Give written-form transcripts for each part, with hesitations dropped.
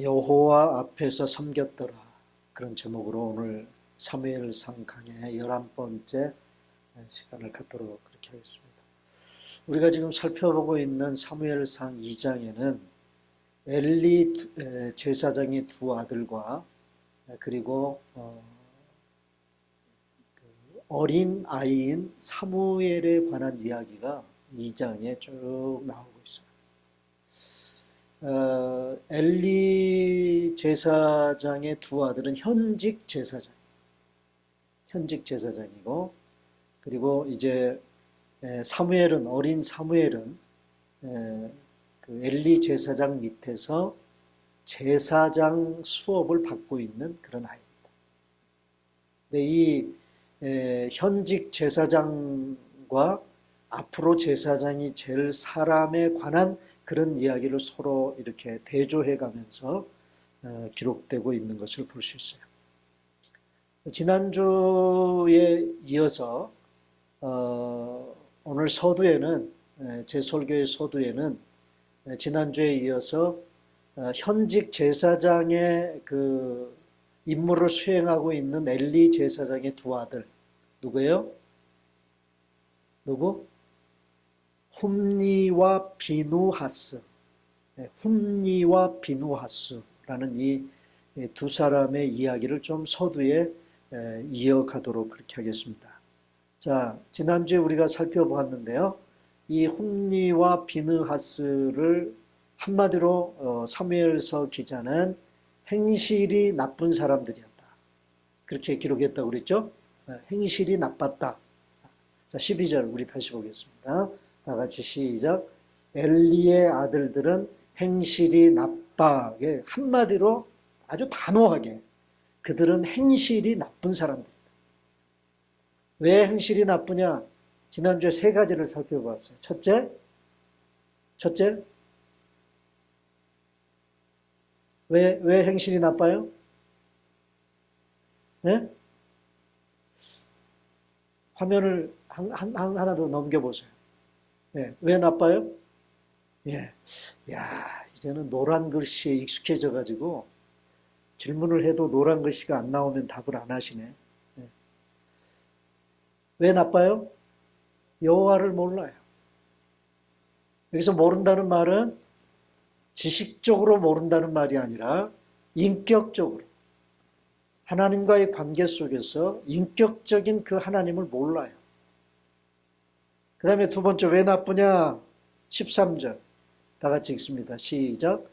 여호와 앞에서 섬겼더라. 그런 제목으로 오늘 사무엘상 강의 11번째 시간을 갖도록 그렇게 하겠습니다. 우리가 지금 살펴보고 있는 사무엘상 2장에는 엘리 제사장의 두 아들과 그리고 어린 아이인 사무엘에 관한 이야기가 2장에 쭉 나오고 있어요. 엘리 제사장의 두 아들은 현직 제사장이고, 그리고 이제 사무엘은, 어린 사무엘은 그 엘리 제사장 밑에서 제사장 수업을 받고 있는 그런 아이입니다. 근데 이 현직 제사장과 앞으로 제사장이 될 사람에 관한 그런 이야기를 서로 이렇게 대조해 가면서 기록되고 있는 것을 볼 수 있어요. 지난주에 이어서 오늘 서두에는, 제 설교의 서두에는 지난주에 이어서 현직 제사장의 그 임무를 수행하고 있는 엘리 제사장의 두 아들, 누구예요? 누구? 훔니와 비누하스, 훔니와 비누하스라는 이 두 사람의 이야기를 좀 서두에 이어가도록 그렇게 하겠습니다. 자, 지난주에 우리가 살펴보았는데요. 이 훔니와 비누하스를 한마디로 사무엘서 기자는 행실이 나쁜 사람들이었다, 그렇게 기록했다고 그랬죠. 행실이 나빴다. 자, 12절 우리 다시 보겠습니다. 다 같이 시작. 엘리의 아들들은 행실이 나빠. 한마디로 아주 단호하게 그들은 행실이 나쁜 사람들이다. 왜 행실이 나쁘냐? 지난주에 세 가지를 살펴봤어요. 첫째, 왜 행실이 나빠요? 네? 화면을 하나 더 넘겨보세요. 네, 왜 나빠요? 예, 야, 이제는 노란 글씨에 익숙해져 가지고 질문을 해도 노란 글씨가 안 나오면 답을 안 하시네. 네. 왜 나빠요? 여호와를 몰라요. 여기서 모른다는 말은 지식적으로 모른다는 말이 아니라 인격적으로, 하나님과의 관계 속에서 인격적인 그 하나님을 몰라요. 그 다음에 두 번째, 왜 나쁘냐? 13절 다 같이 읽습니다. 시작.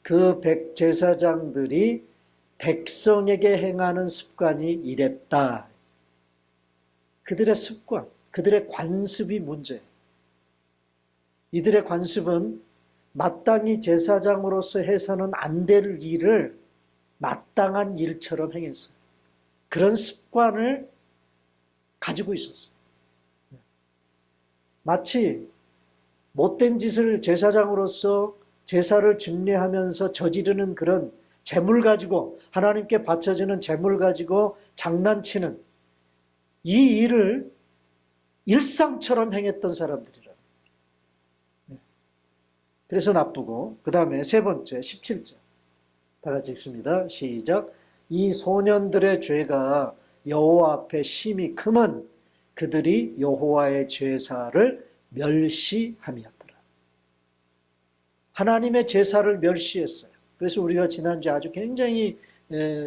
그 제사장들이 백성에게 행하는 습관이 이랬다. 그들의 습관, 그들의 관습이 문제예요. 이들의 관습은 마땅히 제사장으로서 해서는 안 될 일을 마땅한 일처럼 행했어요. 그런 습관을 가지고 있었어요. 마치 못된 짓을 제사장으로서 제사를 준례하면서 저지르는 그런 재물 가지고, 하나님께 바쳐지는 재물 가지고 장난치는 이 일을 일상처럼 행했던 사람들이라. 그래서 나쁘고, 그 다음에 세 번째 17절 다 같이 읽습니다. 시작. 이 소년들의 죄가 여호와 앞에 심히 크면 그들이 여호와의 제사를 멸시함이었더라. 하나님의 제사를 멸시했어요. 그래서 우리가 지난주에 아주 굉장히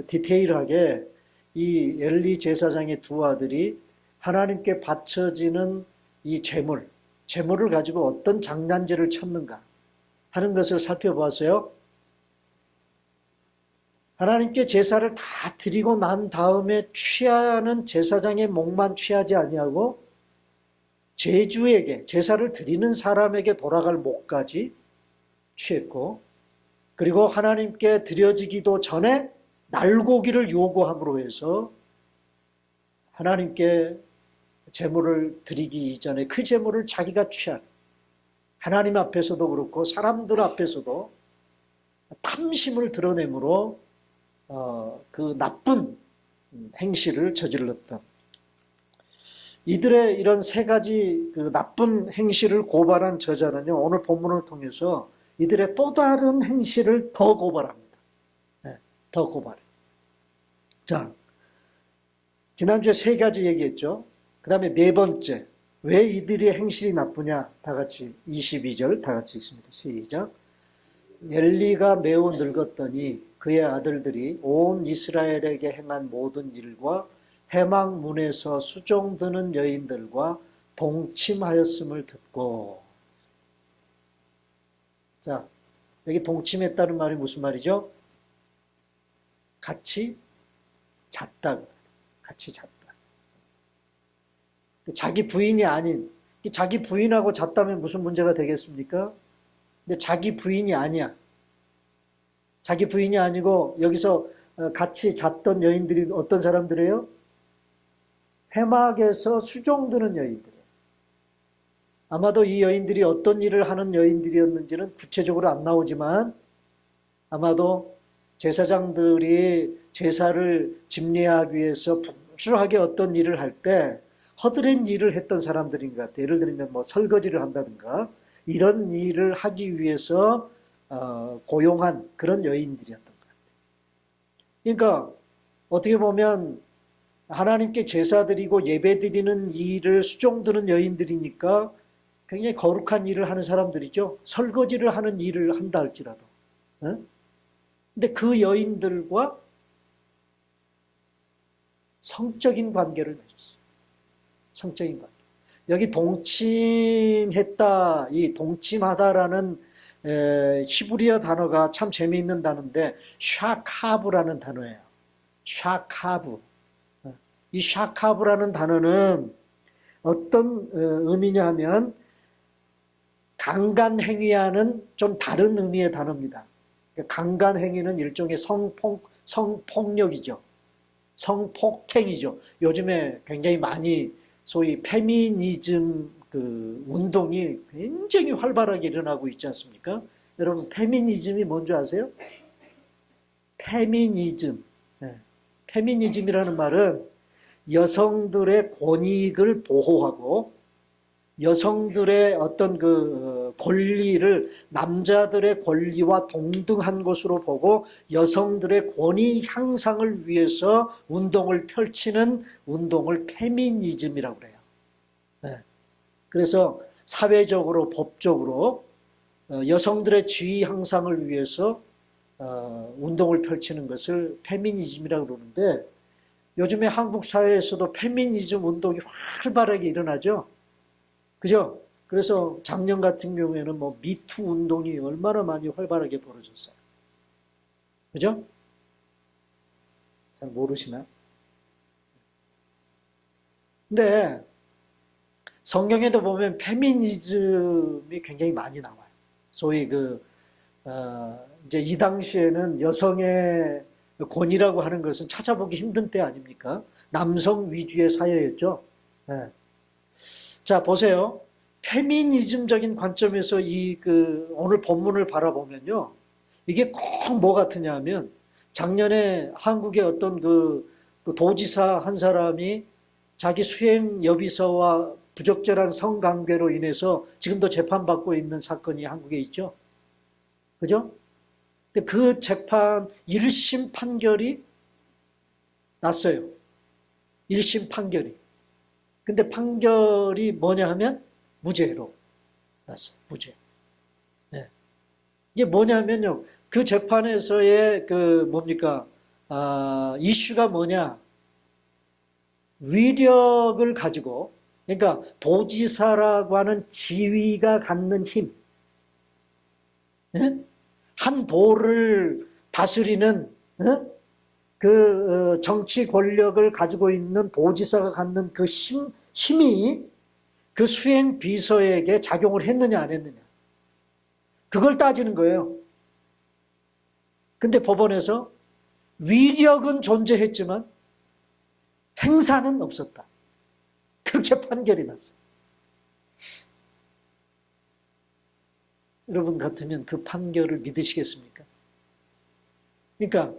디테일하게 이 엘리 제사장의 두 아들이 하나님께 바쳐지는 이 재물을 가지고 어떤 장난질을 쳤는가 하는 것을 살펴보았어요. 하나님께 제사를 다 드리고 난 다음에 취하는 제사장의 목만 취하지 아니하고 제주에게, 제사를 드리는 사람에게 돌아갈 목까지 취했고, 그리고 하나님께 드려지기도 전에 날고기를 요구함으로 해서 하나님께 제물을 드리기 이전에 그 제물을 자기가 취한, 하나님 앞에서도 그렇고 사람들 앞에서도 탐심을 드러내므로 그 나쁜 행실을 저질렀던, 이들의 이런 세 가지 그 나쁜 행실을 고발한 저자는요, 오늘 본문을 통해서 이들의 또 다른 행실을 더 고발합니다. 더 고발해. 자, 지난주에 세 가지 얘기했죠. 그 다음에 네 번째, 왜 이들의 행실이 나쁘냐? 다 같이 22절 다 같이 읽습니다. 시작. 엘리가 매우 늙었더니 그의 아들들이 온 이스라엘에게 행한 모든 일과 회막문에서 수종드는 여인들과 동침하였음을 듣고. 자, 여기 동침했다는 말이 무슨 말이죠? 같이 잤다. 같이 잤다. 자기 부인이 아닌, 자기 부인하고 잤다면 무슨 문제가 되겠습니까? 근데 자기 부인이 아니야. 자기 부인이 아니고 여기서 같이 잤던 여인들이 어떤 사람들이에요? 회막에서 수종드는 여인들이에요. 아마도 이 여인들이 어떤 일을 하는 여인들이었는지는 구체적으로 안 나오지만 아마도 제사장들이 제사를 집례하기 위해서 분주하게 어떤 일을 할 때 허드렛 일을 했던 사람들인 것 같아요. 예를 들면 뭐 설거지를 한다든가 이런 일을 하기 위해서 고용한 그런 여인들이었던 것 같아요. 그러니까 어떻게 보면 하나님께 제사 드리고 예배 드리는 일을 수종드는 여인들이니까 굉장히 거룩한 일을 하는 사람들이죠. 설거지를 하는 일을 한다 할지라도. 근데 그 여인들과 성적인 관계를 맺었어요. 성적인 관계. 여기 동침했다, 이 동침하다라는 히브리어 단어가 참 재미있는 단어인데 샤카브라는 단어예요. 샤카브. 이 샤카브라는 단어는 어떤 의미냐 하면 강간행위와는 좀 다른 의미의 단어입니다. 강간행위는 일종의 성폭력이죠. 성폭행이죠. 요즘에 굉장히 많이 소위 페미니즘 그 운동이 굉장히 활발하게 일어나고 있지 않습니까? 여러분 페미니즘이 뭔지 아세요? 페미니즘. 페미니즘이라는 말은 여성들의 권익을 보호하고 여성들의 어떤 그 권리를 남자들의 권리와 동등한 것으로 보고 여성들의 권위 향상을 위해서 운동을 펼치는 운동을 페미니즘이라고 그래요. 그래서 사회적으로 법적으로 여성들의 지위 향상을 위해서 운동을 펼치는 것을 페미니즘이라고 그러는데 요즘에 한국 사회에서도 페미니즘 운동이 활발하게 일어나죠. 그죠? 그래서 작년 같은 경우에는 뭐 미투 운동이 얼마나 많이 활발하게 벌어졌어요. 그죠? 잘 모르시나? 근데 성경에도 보면 페미니즘이 굉장히 많이 나와요. 소위 이제 이 당시에는 여성의 권위라고 하는 것은 찾아보기 힘든 때 아닙니까? 남성 위주의 사회였죠. 네. 자, 보세요. 페미니즘적인 관점에서 오늘 본문을 바라보면요. 이게 꼭 뭐 같으냐 하면 작년에 한국의 어떤 그 도지사 한 사람이 자기 수행 여비서와 부적절한 성관계로 인해서 지금도 재판받고 있는 사건이 한국에 있죠. 그죠? 근데 그 재판 1심 판결이 났어요. 1심 판결이. 근데 판결이 뭐냐 하면 무죄로 났어요. 무죄. 네. 이게 뭐냐면요. 그 재판에서의 이슈가 뭐냐. 위력을 가지고, 그러니까 도지사라고 하는 지위가 갖는 힘. 네? 한 도를 다스리는, 정치 권력을 가지고 있는 도지사가 갖는 그 힘이 그 수행 비서에게 작용을 했느냐 안 했느냐. 그걸 따지는 거예요. 근데 법원에서 위력은 존재했지만 행사는 없었다. 그렇게 판결이 났어요. 여러분 같으면 그 판결을 믿으시겠습니까? 그러니까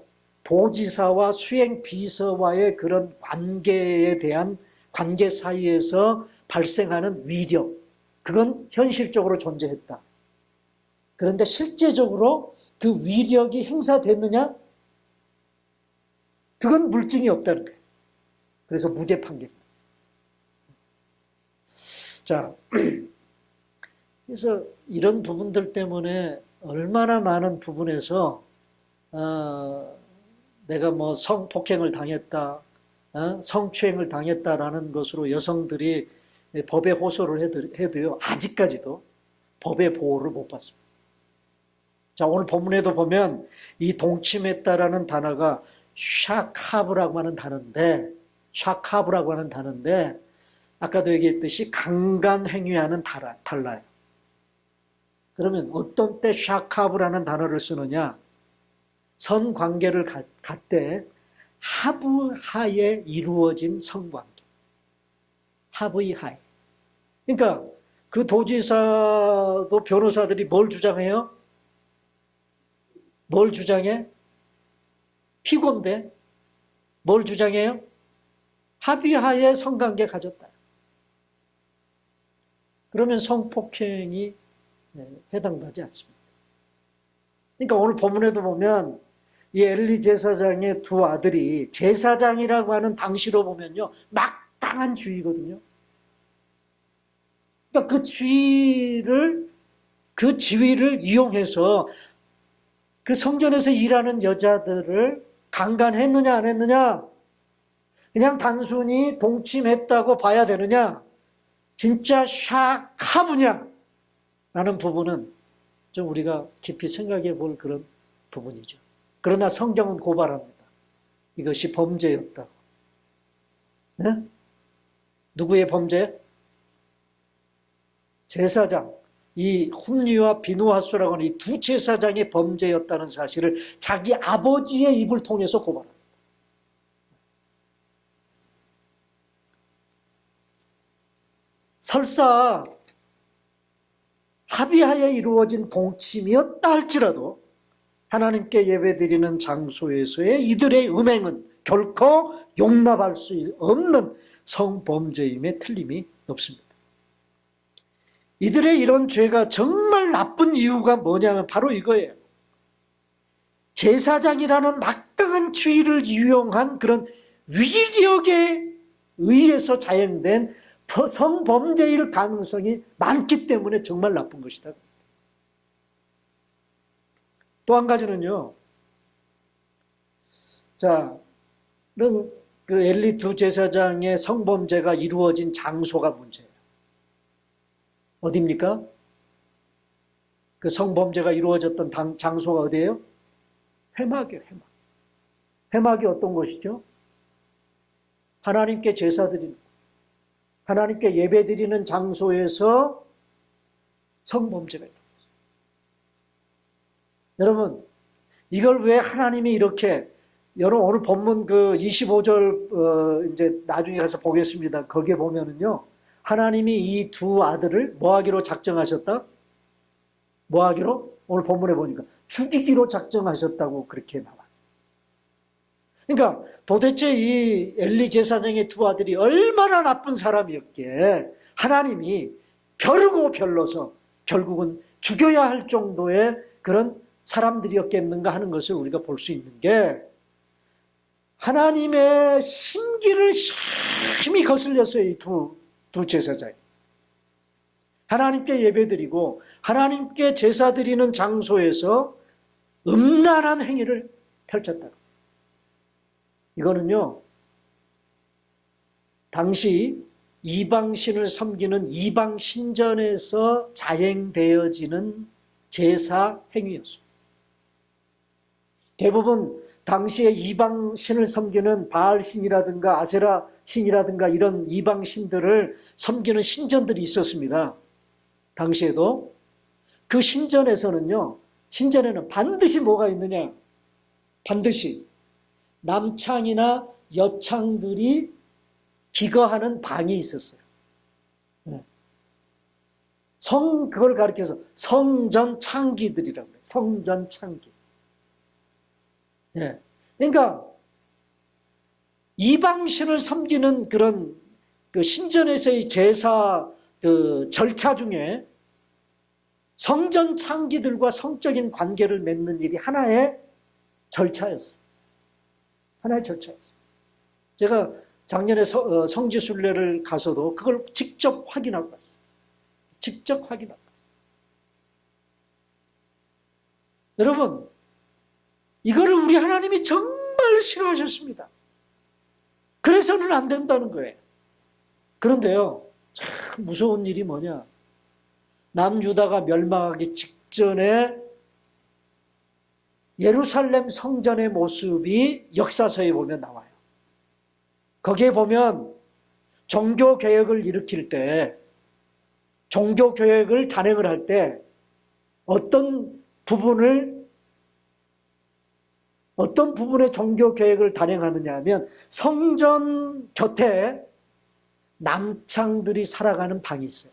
도지사와 수행 비서와의 그런 관계에 대한 관계 사이에서 발생하는 위력, 그건 현실적으로 존재했다. 그런데 실제적으로 그 위력이 행사됐느냐? 그건 물증이 없다는 거예요. 그래서 무죄 판결이 났어요. 자, 그래서 이런 부분들 때문에 얼마나 많은 부분에서 내가 뭐 성폭행을 당했다, 성추행을 당했다라는 것으로 여성들이 법에 호소를 해도요, 아직까지도 법의 보호를 못 받습니다. 자, 오늘 본문에도 보면 이 동침했다라는 단어가 샤카브라고 하는 단어인데, 아까도 얘기했듯이 강간 행위하는 달라요. 그러면 어떤 때 샤카브라는 단어를 쓰느냐? 성관계를 갖되 하부하에 이루어진 성관계. 하부하에. 그러니까 그 도지사도 변호사들이 뭘 주장해요? 뭘 주장해? 피고인데 뭘 주장해요? 합의하에 성관계 가졌다. 그러면 성폭행이 해당되지 않습니다. 그러니까 오늘 본문에도 보면 이 엘리 제사장의 두 아들이 제사장이라고 하는 당시로 보면요, 막강한 주의거든요. 그러니까 그 지위를 이용해서 그 성전에서 일하는 여자들을 강간했느냐 안 했느냐, 그냥 단순히 동침했다고 봐야 되느냐, 진짜 샤카부냐 라는 부분은 좀 우리가 깊이 생각해 볼 그런 부분이죠. 그러나 성경은 고발합니다. 이것이 범죄였다고. 네? 누구의 범죄? 제사장. 이 훔리와 비누하수라고 하는 이 두 제사장의 범죄였다는 사실을 자기 아버지의 입을 통해서 고발합니다. 설사 합의하에 이루어진 동침이었다 할지라도 하나님께 예배드리는 장소에서의 이들의 음행은 결코 용납할 수 없는 성범죄임에 틀림이 없습니다. 이들의 이런 죄가 정말 나쁜 이유가 뭐냐면 바로 이거예요. 제사장이라는 막강한 지위를 이용한 그런 위력에 의해서 자행된 성범죄일 가능성이 많기 때문에 정말 나쁜 것이다. 또 한 가지는요. 자, 그 엘리 두 제사장의 성범죄가 이루어진 장소가 문제예요. 어디입니까? 그 성범죄가 이루어졌던 장소가 어디예요? 회막이에요, 회막. 회막이 어떤 곳이죠? 하나님께 제사드리는, 하나님께 예배드리는 장소에서 성범죄가 일어났어요. 여러분, 이걸 왜 하나님이 이렇게, 여러분 오늘 본문 그 25절 이제 나중에 가서 보겠습니다. 거기에 보면은요, 하나님이 이 두 아들을 뭐 하기로 작정하셨다? 뭐 하기로? 오늘 본문에 보니까 죽이기로 작정하셨다고 그렇게 나와요. 그러니까 도대체 이 엘리 제사장의 두 아들이 얼마나 나쁜 사람이었기에 하나님이 벼르고 별러서 결국은 죽여야 할 정도의 그런 사람들이었겠는가 하는 것을 우리가 볼 수 있는 게, 하나님의 심기를 심히 거슬렸어요. 이 두 제사장이. 하나님께 예배드리고 하나님께 제사 드리는 장소에서 음란한 행위를 펼쳤다. 이거는요, 당시 이방신을 섬기는 이방신전에서 자행되어지는 제사 행위였어요. 대부분 당시에 이방신을 섬기는 바알신이라든가 아세라 신이라든가 이런 이방신들을 섬기는 신전들이 있었습니다. 당시에도. 그 신전에서는요, 신전에는 반드시 뭐가 있느냐? 반드시 남창이나 여창들이 기거하는 방이 있었어요. 그걸 가리켜서 성전창기들이라고 해요. 성전창기. 그러니까 이방신을 섬기는 그런 그 신전에서의 제사 그 절차 중에 성전 창기들과 성적인 관계를 맺는 일이 하나의 절차였어요. 하나의 절차였어요. 제가 작년에 성지순례를 가서도 그걸 직접 확인하고 왔어요. 직접 확인하고 왔어요. 여러분, 이거를 우리 하나님이 정말 싫어하셨습니다. 그래서는 안 된다는 거예요. 그런데요, 참 무서운 일이 뭐냐. 남유다가 멸망하기 직전에 예루살렘 성전의 모습이 역사서에 보면 나와요. 거기에 보면 종교개혁을 일으킬 때, 종교개혁을 단행을 할 때 어떤 부분의 종교개혁을 단행하느냐 하면 성전 곁에 남창들이 살아가는 방이 있어요.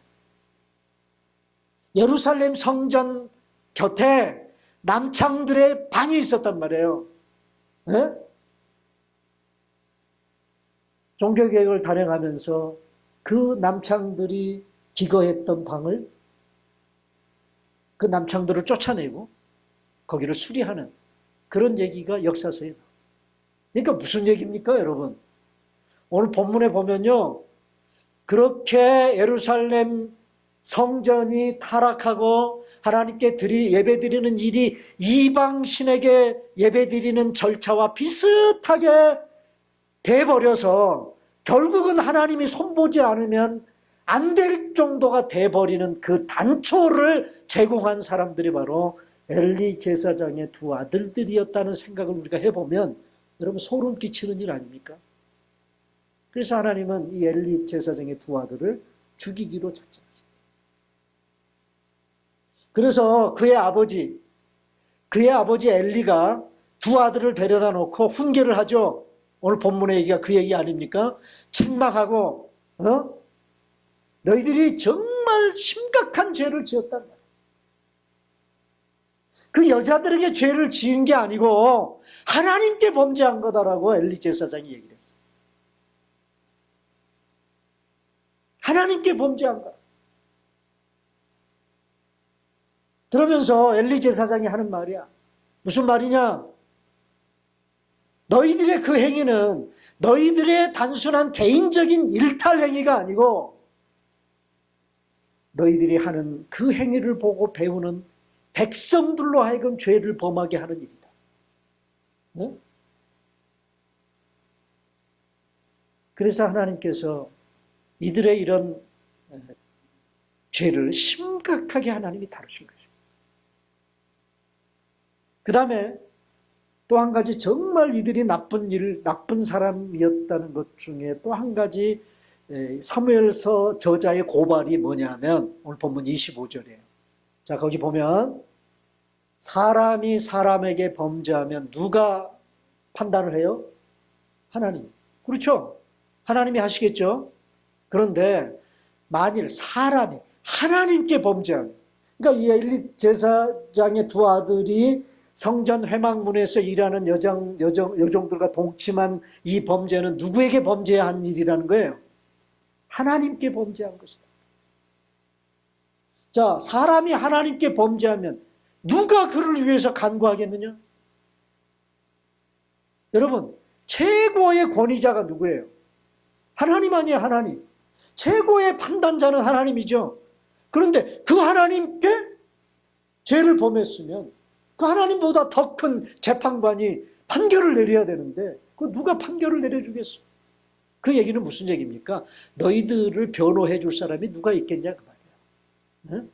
예루살렘 성전 곁에 남창들의 방이 있었단 말이에요. 네? 종교개혁을 단행하면서 그 남창들이 기거했던 방을, 그 남창들을 쫓아내고 거기를 수리하는 그런 얘기가 역사서에 나와요. 그러니까 무슨 얘기입니까, 여러분? 오늘 본문에 보면요, 그렇게 예루살렘 성전이 타락하고 하나님께 예배드리는 일이 이방신에게 예배드리는 절차와 비슷하게 돼버려서 결국은 하나님이 손보지 않으면 안 될 정도가 돼버리는 그 단초를 제공한 사람들이 바로 엘리 제사장의 두 아들들이었다는 생각을 우리가 해보면 여러분 소름 끼치는 일 아닙니까? 그래서 하나님은 이 엘리 제사장의 두 아들을 죽이기로 작정하셨어요. 그래서 그의 아버지 엘리가 두 아들을 데려다 놓고 훈계를 하죠. 오늘 본문의 얘기가 그 얘기 아닙니까? 책망하고 너희들이 정말 심각한 죄를 지었단 말이야. 그 여자들에게 죄를 지은 게 아니고 하나님께 범죄한 거다라고 엘리 제사장이 얘기를 했어요. 하나님께 범죄한 거야. 그러면서 엘리 제사장이 하는 말이야. 무슨 말이냐? 너희들의 그 행위는 너희들의 단순한 개인적인 일탈 행위가 아니고 너희들이 하는 그 행위를 보고 배우는 백성들로 하여금 죄를 범하게 하는 일이다. 네? 그래서 하나님께서 이들의 이런 죄를 심각하게 하나님이 다루신 거죠. 그 다음에 또 한 가지 정말 이들이 나쁜 사람이었다는 것 중에 또 한 가지 사무엘서 저자의 고발이 뭐냐면 오늘 본문 25절이에요. 자, 거기 보면 사람이 사람에게 범죄하면 누가 판단을 해요? 하나님. 그렇죠? 하나님이 하시겠죠? 그런데 만일 사람이 하나님께 범죄하면, 그러니까 이 엘리 제사장의 두 아들이 성전 회막문에서 일하는 여종들과 동침한 이 범죄는 누구에게 범죄한 일이라는 거예요? 하나님께 범죄한 것이다. 자, 사람이 하나님께 범죄하면 누가 그를 위해서 간구하겠느냐? 여러분, 최고의 권위자가 누구예요? 하나님 아니에요, 하나님. 최고의 판단자는 하나님이죠. 그런데 그 하나님께 죄를 범했으면 그 하나님보다 더 큰 재판관이 판결을 내려야 되는데 그 누가 판결을 내려주겠어? 그 얘기는 무슨 얘기입니까? 너희들을 변호해 줄 사람이 누가 있겠냐 그 말이에요. 네?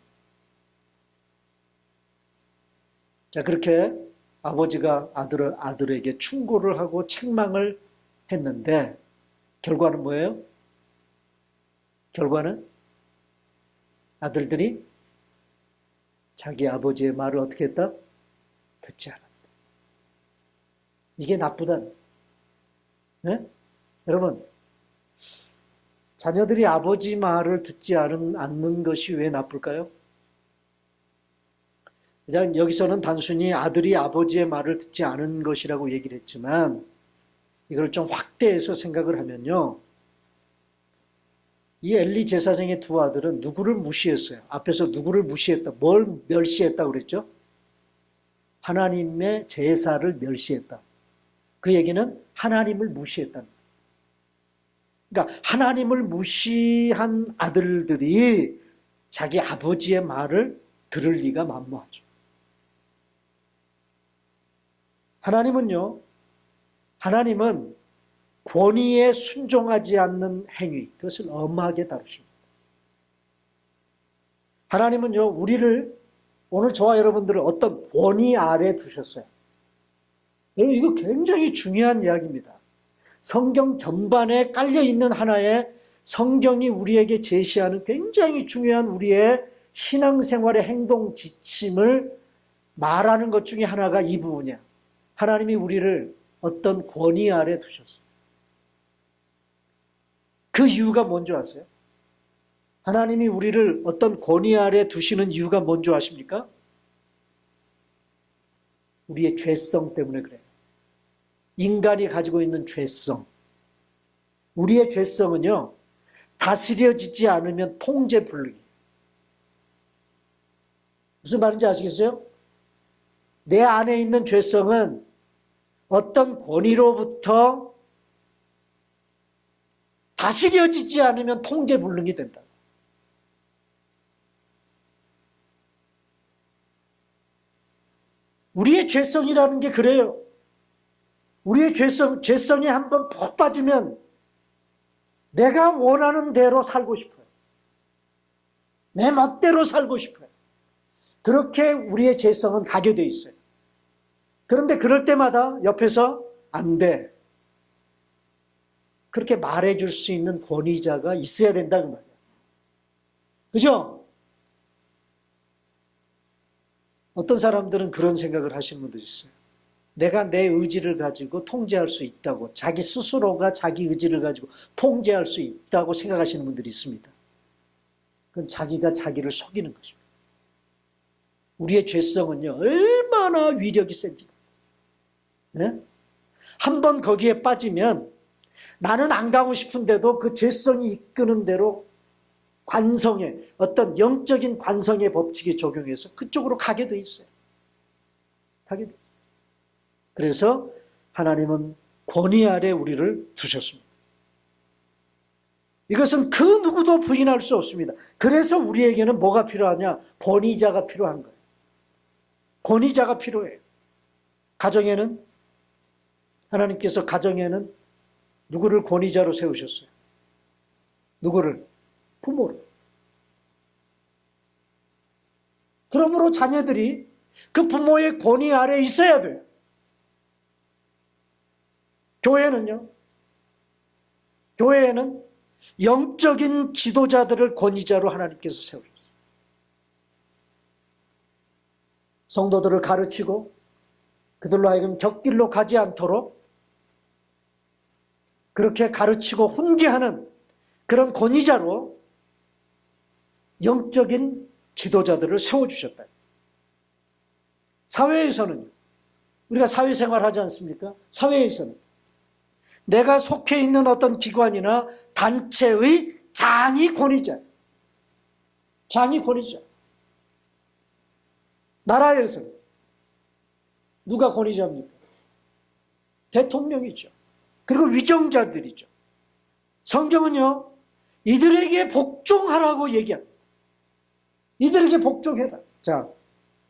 자, 그렇게 아버지가 아들에게 충고를 하고 책망을 했는데 결과는 뭐예요? 결과는 아들들이 자기 아버지의 말을 어떻게 했다? 듣지 않았다. 이게 나쁘다는. 네? 여러분, 자녀들이 아버지 말을 듣지 않는 것이 왜 나쁠까요? 그냥 여기서는 단순히 아들이 아버지의 말을 듣지 않은 것이라고 얘기를 했지만 이걸 좀 확대해서 생각을 하면요. 이 엘리 제사장의 두 아들은 누구를 무시했어요? 앞에서 누구를 무시했다? 뭘 멸시했다고 그랬죠? 하나님의 제사를 멸시했다. 그 얘기는 하나님을 무시했다는 거예요. 그러니까 하나님을 무시한 아들들이 자기 아버지의 말을 들을 리가 만무하죠. 하나님은 권위에 순종하지 않는 행위, 그것을 엄하게 다루십니다. 하나님은요, 우리를, 오늘 저와 여러분들을 어떤 권위 아래 두셨어요. 여러분, 이거 굉장히 중요한 이야기입니다. 성경 전반에 깔려있는 하나의 성경이 우리에게 제시하는 굉장히 중요한 우리의 신앙생활의 행동 지침을 말하는 것 중에 하나가 이 부분이야. 하나님이 우리를 어떤 권위 아래 두셨어요. 그 이유가 뭔지 아세요? 하나님이 우리를 어떤 권위 아래 두시는 이유가 뭔지 아십니까? 우리의 죄성 때문에 그래요. 인간이 가지고 있는 죄성. 우리의 죄성은요, 다스려지지 않으면 통제불능이에요. 무슨 말인지 아시겠어요? 내 안에 있는 죄성은 어떤 권위로부터 다스려지지 않으면 통제불능이 된다. 우리의 죄성이라는 게 그래요. 우리의 죄성이 한번 푹 빠지면 내가 원하는 대로 살고 싶어요. 내 멋대로 살고 싶어요. 그렇게 우리의 죄성은 가게 돼 있어요. 그런데 그럴 때마다 옆에서 안 돼. 그렇게 말해줄 수 있는 권위자가 있어야 된다는 말이에요. 그죠? 어떤 사람들은 그런 생각을 하시는 분들이 있어요. 내가 내 의지를 가지고 통제할 수 있다고, 자기 스스로가 자기 의지를 가지고 통제할 수 있다고 생각하시는 분들이 있습니다. 그건 자기가 자기를 속이는 것입니다. 우리의 죄성은요, 얼마나 위력이 센지. 네? 한번 거기에 빠지면 나는 안 가고 싶은데도 그 죄성이 이끄는 대로 관성의, 어떤 영적인 관성의 법칙이 적용해서 그쪽으로 가게 돼 있어요. 가게 돼. 그래서 하나님은 권위 아래 우리를 두셨습니다. 이것은 그 누구도 부인할 수 없습니다. 그래서 우리에게는 뭐가 필요하냐? 권위자가 필요한 거예요. 권위자가 필요해요. 가정에는, 하나님께서 가정에는 누구를 권위자로 세우셨어요? 누구를? 부모를. 그러므로 자녀들이 그 부모의 권위 아래 있어야 돼요. 교회에는 영적인 지도자들을 권위자로 하나님께서 세우셨어요. 성도들을 가르치고 그들로 하여금 곁길로 가지 않도록 그렇게 가르치고 훈계하는 그런 권위자로 영적인 지도자들을 세워주셨다. 사회에서는, 우리가 사회생활 하지 않습니까? 사회에서는 내가 속해 있는 어떤 기관이나 단체의 장이 권위자. 장이 권위자. 나라에서는 누가 권위자입니까? 대통령이죠. 그리고 위정자들이죠. 성경은요, 이들에게 복종하라고 얘기합니다. 이들에게 복종해라. 자,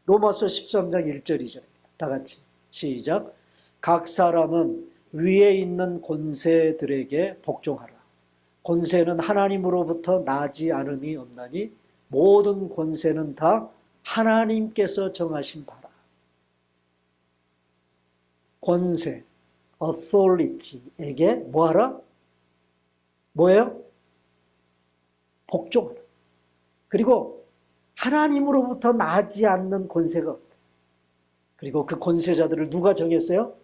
로마서 13장 1절이죠. 다 같이 시작. 각 사람은 위에 있는 권세들에게 복종하라. 권세는 하나님으로부터 나지 않음이 없나니 모든 권세는 다 하나님께서 정하신 바라. 권세, authority에게 뭐하라? 뭐예요? 복종하라. 그리고 하나님으로부터 나지 않는 권세가 없다. 그리고 그 권세자들을 누가 정했어요?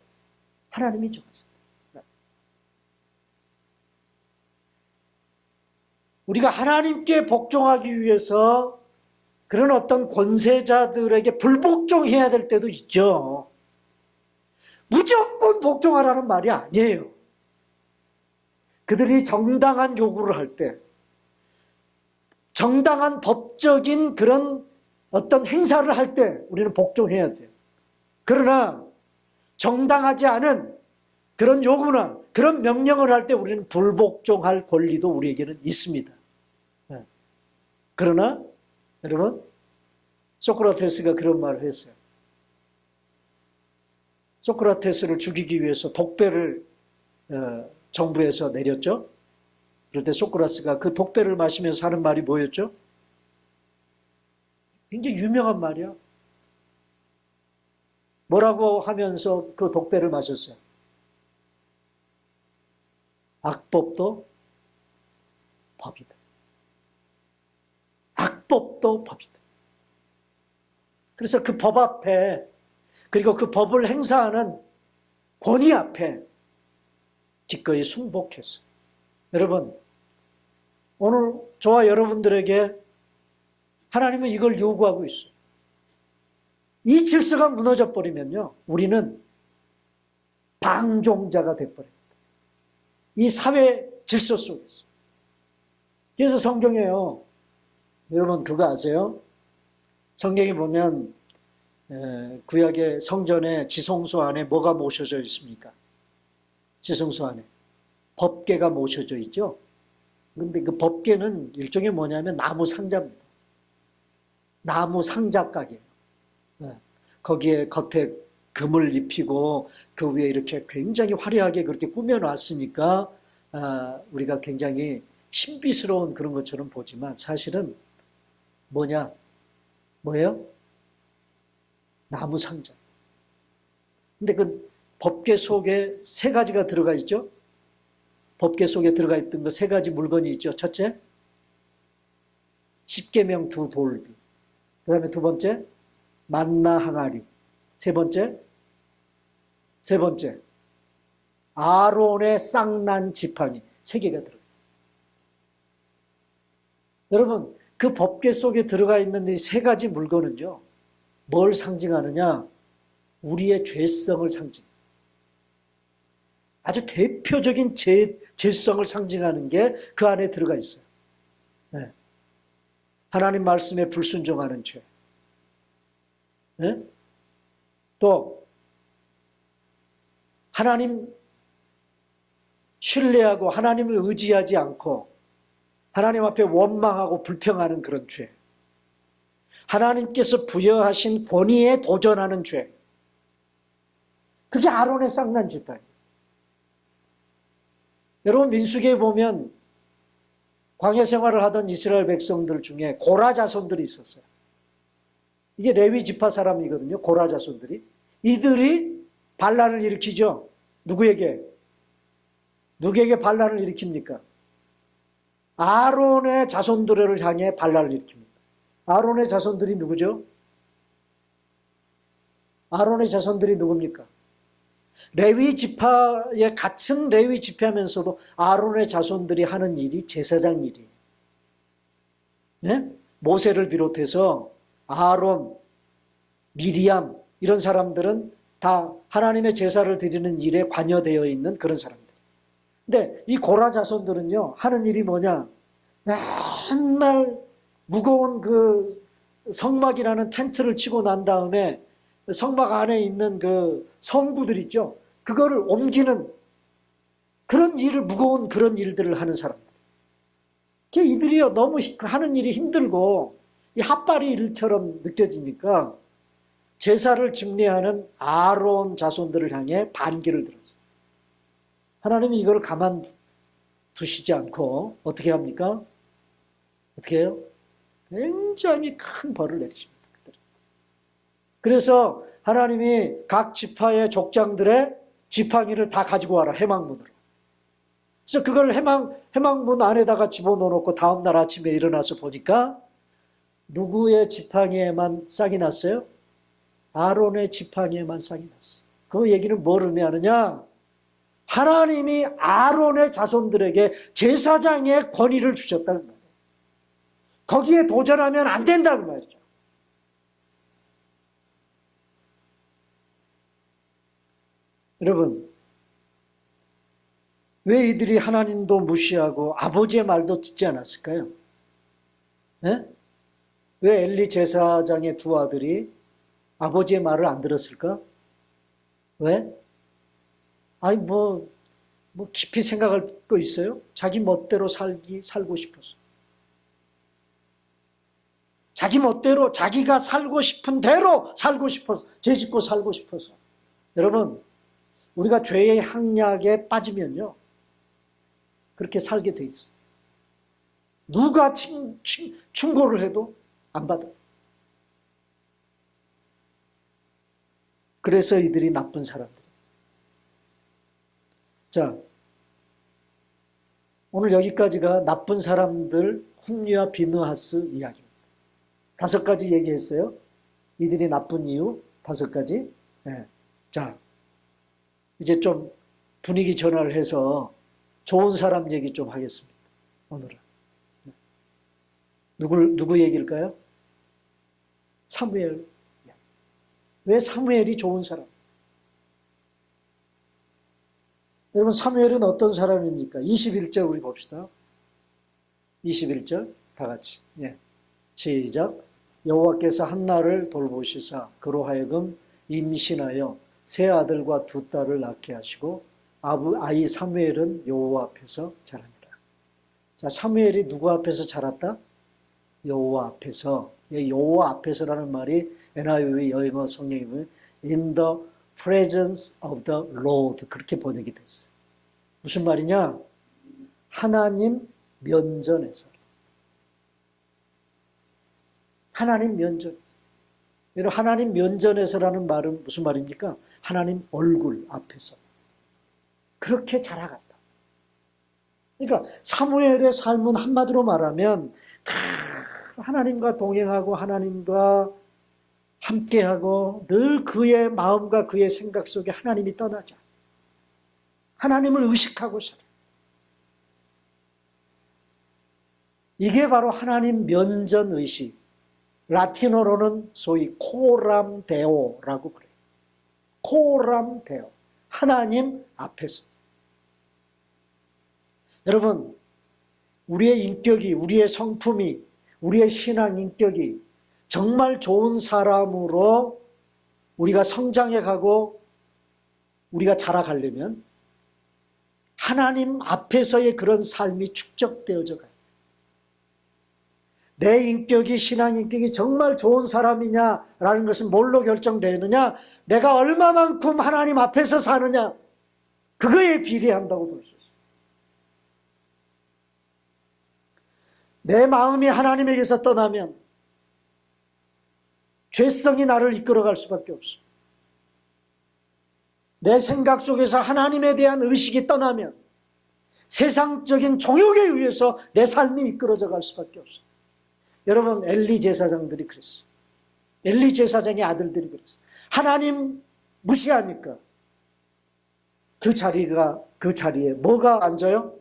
하나님이 정했어요. 우리가 하나님께 복종하기 위해서 그런 어떤 권세자들에게 불복종해야 될 때도 있죠. 무조건 복종하라는 말이 아니에요. 그들이 정당한 요구를 할 때, 정당한 법적인 그런 어떤 행사를 할 때 우리는 복종해야 돼요. 그러나 정당하지 않은 그런 요구나 그런 명령을 할 때 우리는 불복종할 권리도 우리에게는 있습니다. 그러나 여러분, 소크라테스가 그런 말을 했어요. 소크라테스를 죽이기 위해서 독배를 정부에서 내렸죠. 그럴 때 소크라테스가 그 독배를 마시면서 하는 말이 뭐였죠? 굉장히 유명한 말이야. 뭐라고 하면서 그 독배를 마셨어요? 악법도 법이다. 악법도 법이다. 그래서 그 법 앞에, 그리고 그 법을 행사하는 권위 앞에 기꺼이 순복했어요. 여러분, 오늘 저와 여러분들에게 하나님은 이걸 요구하고 있어요. 이 질서가 무너져 버리면요, 우리는 방종자가 돼버립니다. 이 사회 질서 속에서. 그래서 성경에요, 여러분 그거 아세요? 성경에 보면 구약의 성전의 지성소 안에 뭐가 모셔져 있습니까? 지성소 안에 법궤가 모셔져 있죠. 근데 그 법궤는 일종의 뭐냐면 나무 상자입니다. 나무 상자 가게예요. 거기에 겉에 금을 입히고 그 위에 이렇게 굉장히 화려하게 그렇게 꾸며놨으니까 우리가 굉장히 신비스러운 그런 것처럼 보지만 사실은 뭐예요? 나무 상자. 근데 그 법궤 속에 세 가지가 들어가 있죠. 법궤 속에 들어가 있던 거 세 가지 물건이 있죠. 첫째, 십계명 두 돌비. 그 다음에 두 번째, 만나 항아리. 세 번째, 아론의 쌍난 지팡이. 세 개가 들어가 있어요. 여러분, 그 법궤 속에 들어가 있는 이 세 가지 물건은요, 뭘 상징하느냐? 우리의 죄성을 상징. 아주 대표적인 죄성을 상징하는 게 그 안에 들어가 있어요. 네. 하나님 말씀에 불순종하는 죄. 네? 또 하나님 신뢰하고 하나님을 의지하지 않고 하나님 앞에 원망하고 불평하는 그런 죄. 하나님께서 부여하신 권위에 도전하는 죄. 그게 아론의 쌍난 지팡이에요. 여러분 민수기에 보면 광야 생활을 하던 이스라엘 백성들 중에 고라 자손들이 있었어요. 이게 레위 지파 사람이거든요. 고라 자손들이. 이들이 반란을 일으키죠. 누구에게 반란을 일으킵니까? 아론의 자손들을 향해 반란을 일으킵니다. 아론의 자손들이 누구죠? 아론의 자손들이 누굽니까? 레위 지파에 같은 레위 지파면서도 아론의 자손들이 하는 일이 제사장 일이에요. 네? 모세를 비롯해서 아론, 미리암 이런 사람들은 다 하나님의 제사를 드리는 일에 관여되어 있는 그런 사람들. 근데 이 고라 자손들은요, 하는 일이 뭐냐? 맨날 무거운 그 성막이라는 텐트를 치고 난 다음에 성막 안에 있는 그 성부들 있죠. 그거를 옮기는 그런 일을, 무거운 그런 일들을 하는 사람들. 이들이요, 너무 하는 일이 힘들고 이 핫바리 일처럼 느껴지니까 제사를 집례하는 아론 자손들을 향해 반기를 들었어요. 하나님이 이걸 가만 두시지 않고 어떻게 합니까? 어떻게 해요? 굉장히 큰 벌을 내리십니다. 그래서 하나님이 각 지파의 족장들의 지팡이를 다 가지고 와라, 해망문으로. 그래서 그걸 해망문 안에다가 집어넣어놓고 다음날 아침에 일어나서 보니까 누구의 지팡이에만 싹이 났어요? 아론의 지팡이에만 싹이 났어요. 그 얘기는 뭘 의미하느냐? 하나님이 아론의 자손들에게 제사장의 권위를 주셨다는 거예요. 거기에 도전하면 안 된다는 말이죠. 여러분, 왜 이들이 하나님도 무시하고 아버지의 말도 듣지 않았을까요? 네? 왜 엘리 제사장의 두 아들이 아버지의 말을 안 들었을까? 왜? 아니 뭐 깊이 생각할 거 있어요? 자기 멋대로 살고 싶어서. 자기 멋대로 자기가 살고 싶은 대로 살고 싶어서, 죄짓고 살고 싶어서. 여러분, 우리가 죄의 향락에 빠지면요, 그렇게 살게 돼 있어요. 누가 충고를 해도 안 받아. 그래서 이들이 나쁜 사람들. 자, 오늘 여기까지가 나쁜 사람들 훔리와 비느하스 이야기입니다. 5가지 얘기했어요. 이들이 나쁜 이유 5가지. 네. 자, 이제 좀 분위기 전환을 해서 좋은 사람 얘기 좀 하겠습니다. 오늘은. 누구 얘기일까요? 사무엘. 왜 사무엘이 좋은 사람? 여러분, 사무엘은 어떤 사람입니까? 21절 우리 봅시다. 21절 다 같이. 예. 시작. 여호와께서 한나를 돌보시사 그로 하여금 임신하여 3아들과 2딸을 낳게 하시고 아이 사무엘은 여호와 앞에서 자라니라. 자, 사무엘이 누구 앞에서 자랐다? 여호와 앞에서. 여호와 앞에서라는 말이 NIV 영어 성경에 보면 in the presence of the Lord 그렇게 번역이 됐어요. 무슨 말이냐? 하나님 면전에서. 하나님 면전에서. 여러분, 하나님 면전에서라는 말은 무슨 말입니까? 하나님 얼굴 앞에서. 그렇게 자라갔다. 그러니까 사무엘의 삶은 한마디로 말하면 하나님과 동행하고 하나님과 함께하고 늘 그의 마음과 그의 생각 속에 하나님이 떠나지 않아요. 하나님을 의식하고 살아요. 이게 바로 하나님 면전의식. 라틴어로는 소위 코람데오라고 그래요. 코람데오. 하나님 앞에서. 여러분, 우리의 인격이, 우리의 성품이, 우리의 신앙 인격이 정말 좋은 사람으로 우리가 성장해 가고 우리가 자라가려면 하나님 앞에서의 그런 삶이 축적되어져 가요. 내 인격이, 신앙 인격이 정말 좋은 사람이냐라는 것은 뭘로 결정되느냐? 내가 얼마만큼 하나님 앞에서 사느냐? 그거에 비례한다고 볼 수 있어요. 내 마음이 하나님에게서 떠나면 죄성이 나를 이끌어갈 수밖에 없어요. 내 생각 속에서 하나님에 대한 의식이 떠나면 세상적인 종욕에 의해서 내 삶이 이끌어져 갈 수밖에 없어요. 여러분, 엘리 제사장들이 그랬어요. 엘리 제사장의 아들들이 그랬어요. 하나님 무시하니까 그 자리에 뭐가 앉아요?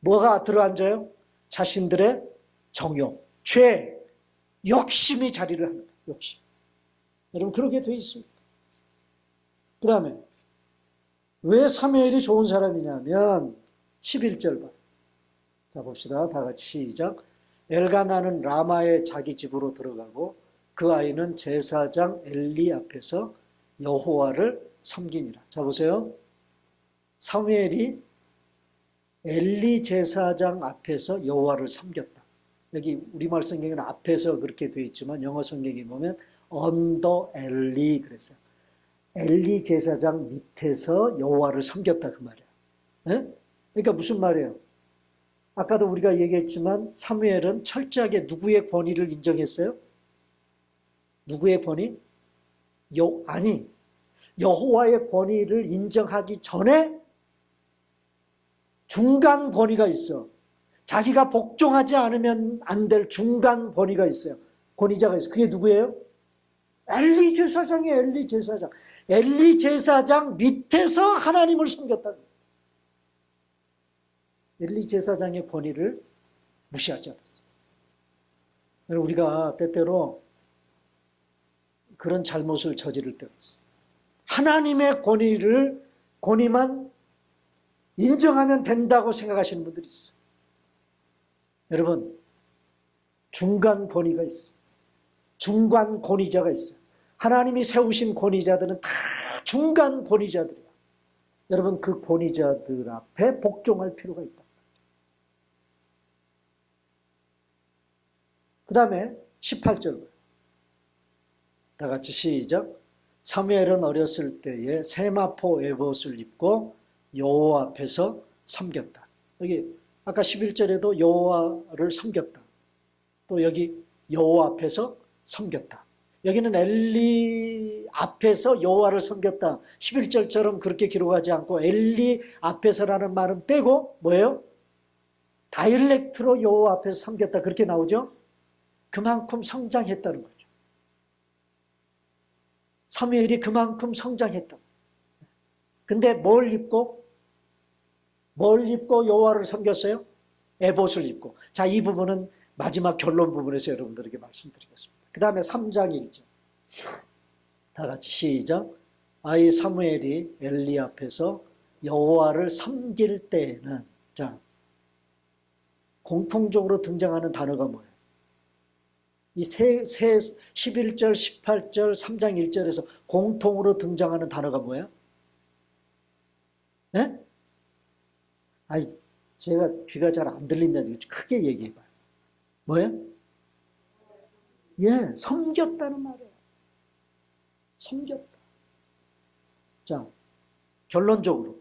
뭐가 들어앉아요? 자신들의 정욕, 죄, 욕심이 자리를 합니다. 욕심. 여러분, 그렇게 되어 있습니다. 그 다음에 왜 사무엘이 좋은 사람이냐면 11절 봐. 자, 봅시다. 다 같이 시작. 엘가나는 라마의 자기 집으로 들어가고 그 아이는 제사장 엘리 앞에서 여호와를 섬기니라. 자, 보세요. 사무엘이 엘리 제사장 앞에서 여호와를 섬겼다. 여기 우리말 성경에는 앞에서 그렇게 되어 있지만 영어 성경에 보면 언더 엘리 그랬어요. 엘리 제사장 밑에서 여호와를 섬겼다 그 말이야. 네? 그러니까 무슨 말이에요? 아까도 우리가 얘기했지만 사무엘은 철저하게 누구의 권위를 인정했어요? 누구의 권위? 여호와의 권위를 인정하기 전에 중간 권위가 있어. 자기가 복종하지 않으면 안 될 중간 권위가 있어요. 권위자가 있어요. 그게 누구예요? 엘리 제사장이에요. 엘리 제사장. 엘리 제사장 밑에서 하나님을 섬겼다. 엘리 제사장의 권위를 무시하지 않았어요. 우리가 때때로 그런 잘못을 저지를 때가 있어요. 하나님의 권위만 인정하면 된다고 생각하시는 분들이 있어요. 여러분, 중간 권위가 있어요. 중간 권위자가 있어요. 하나님이 세우신 권위자들은 다 중간 권위자들이에요. 여러분 그 권위자들 앞에 복종할 필요가 있다. 그 다음에 18절 다 같이 시작. 사무엘은 어렸을 때에 세마포 에봇을 입고 여호와 앞에서 섬겼다. 여기 아까 11절에도 여호와를 섬겼다. 또 여기 여호와 앞에서 섬겼다. 여기는 엘리 앞에서 여호와를 섬겼다. 11절처럼 그렇게 기록하지 않고 엘리 앞에서라는 말은 빼고 뭐예요? 다이렉트로 여호와 앞에서 섬겼다. 그렇게 나오죠? 그만큼 성장했다는 거죠. 사무엘이 그만큼 성장했다. 근데 뭘 입고 여호와를 섬겼어요? 에봇을 입고. 자, 이 부분은 마지막 결론 부분에서 여러분들에게 말씀드리겠습니다. 그 다음에 3장 1절. 다 같이 시작. 아이 사무엘이 엘리 앞에서 여호와를 섬길 때에는, 자, 공통적으로 등장하는 단어가 뭐예요? 이 11절, 18절, 3장 1절에서 공통으로 등장하는 단어가 뭐예요? 네? 아니, 제가 귀가 잘 안 들린다니까 크게 얘기해봐요. 뭐예요? 예, 섬겼다는 말이에요. 섬겼다. 자, 결론적으로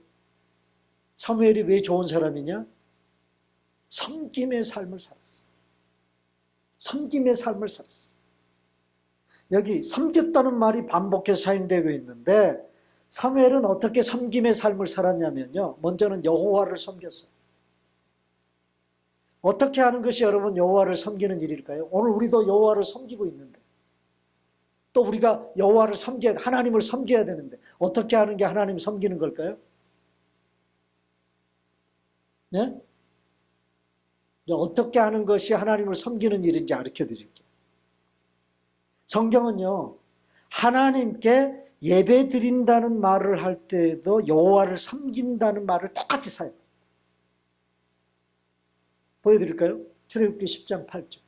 사무엘이 왜 좋은 사람이냐? 섬김의 삶을 살았어. 섬김의 삶을 살았어. 여기 섬겼다는 말이 반복해서 사용되고 있는데 사무엘은 어떻게 섬김의 삶을 살았냐면요. 먼저는 여호와를 섬겼어요. 어떻게 하는 것이 여러분 여호와를 섬기는 일일까요? 오늘 우리도 여호와를 섬기고 있는데 또 우리가 여호와를 섬겨야, 하나님을 섬겨야 되는데 어떻게 하는 게 하나님 섬기는 걸까요? 네? 어떻게 하는 것이 하나님을 섬기는 일인지 가르쳐 드릴게요. 성경은요, 하나님께 예배 드린다는 말을 할 때도 여호와를 섬긴다는 말을 똑같이 사용해요. 보여드릴까요? 출애굽기 10장 8절.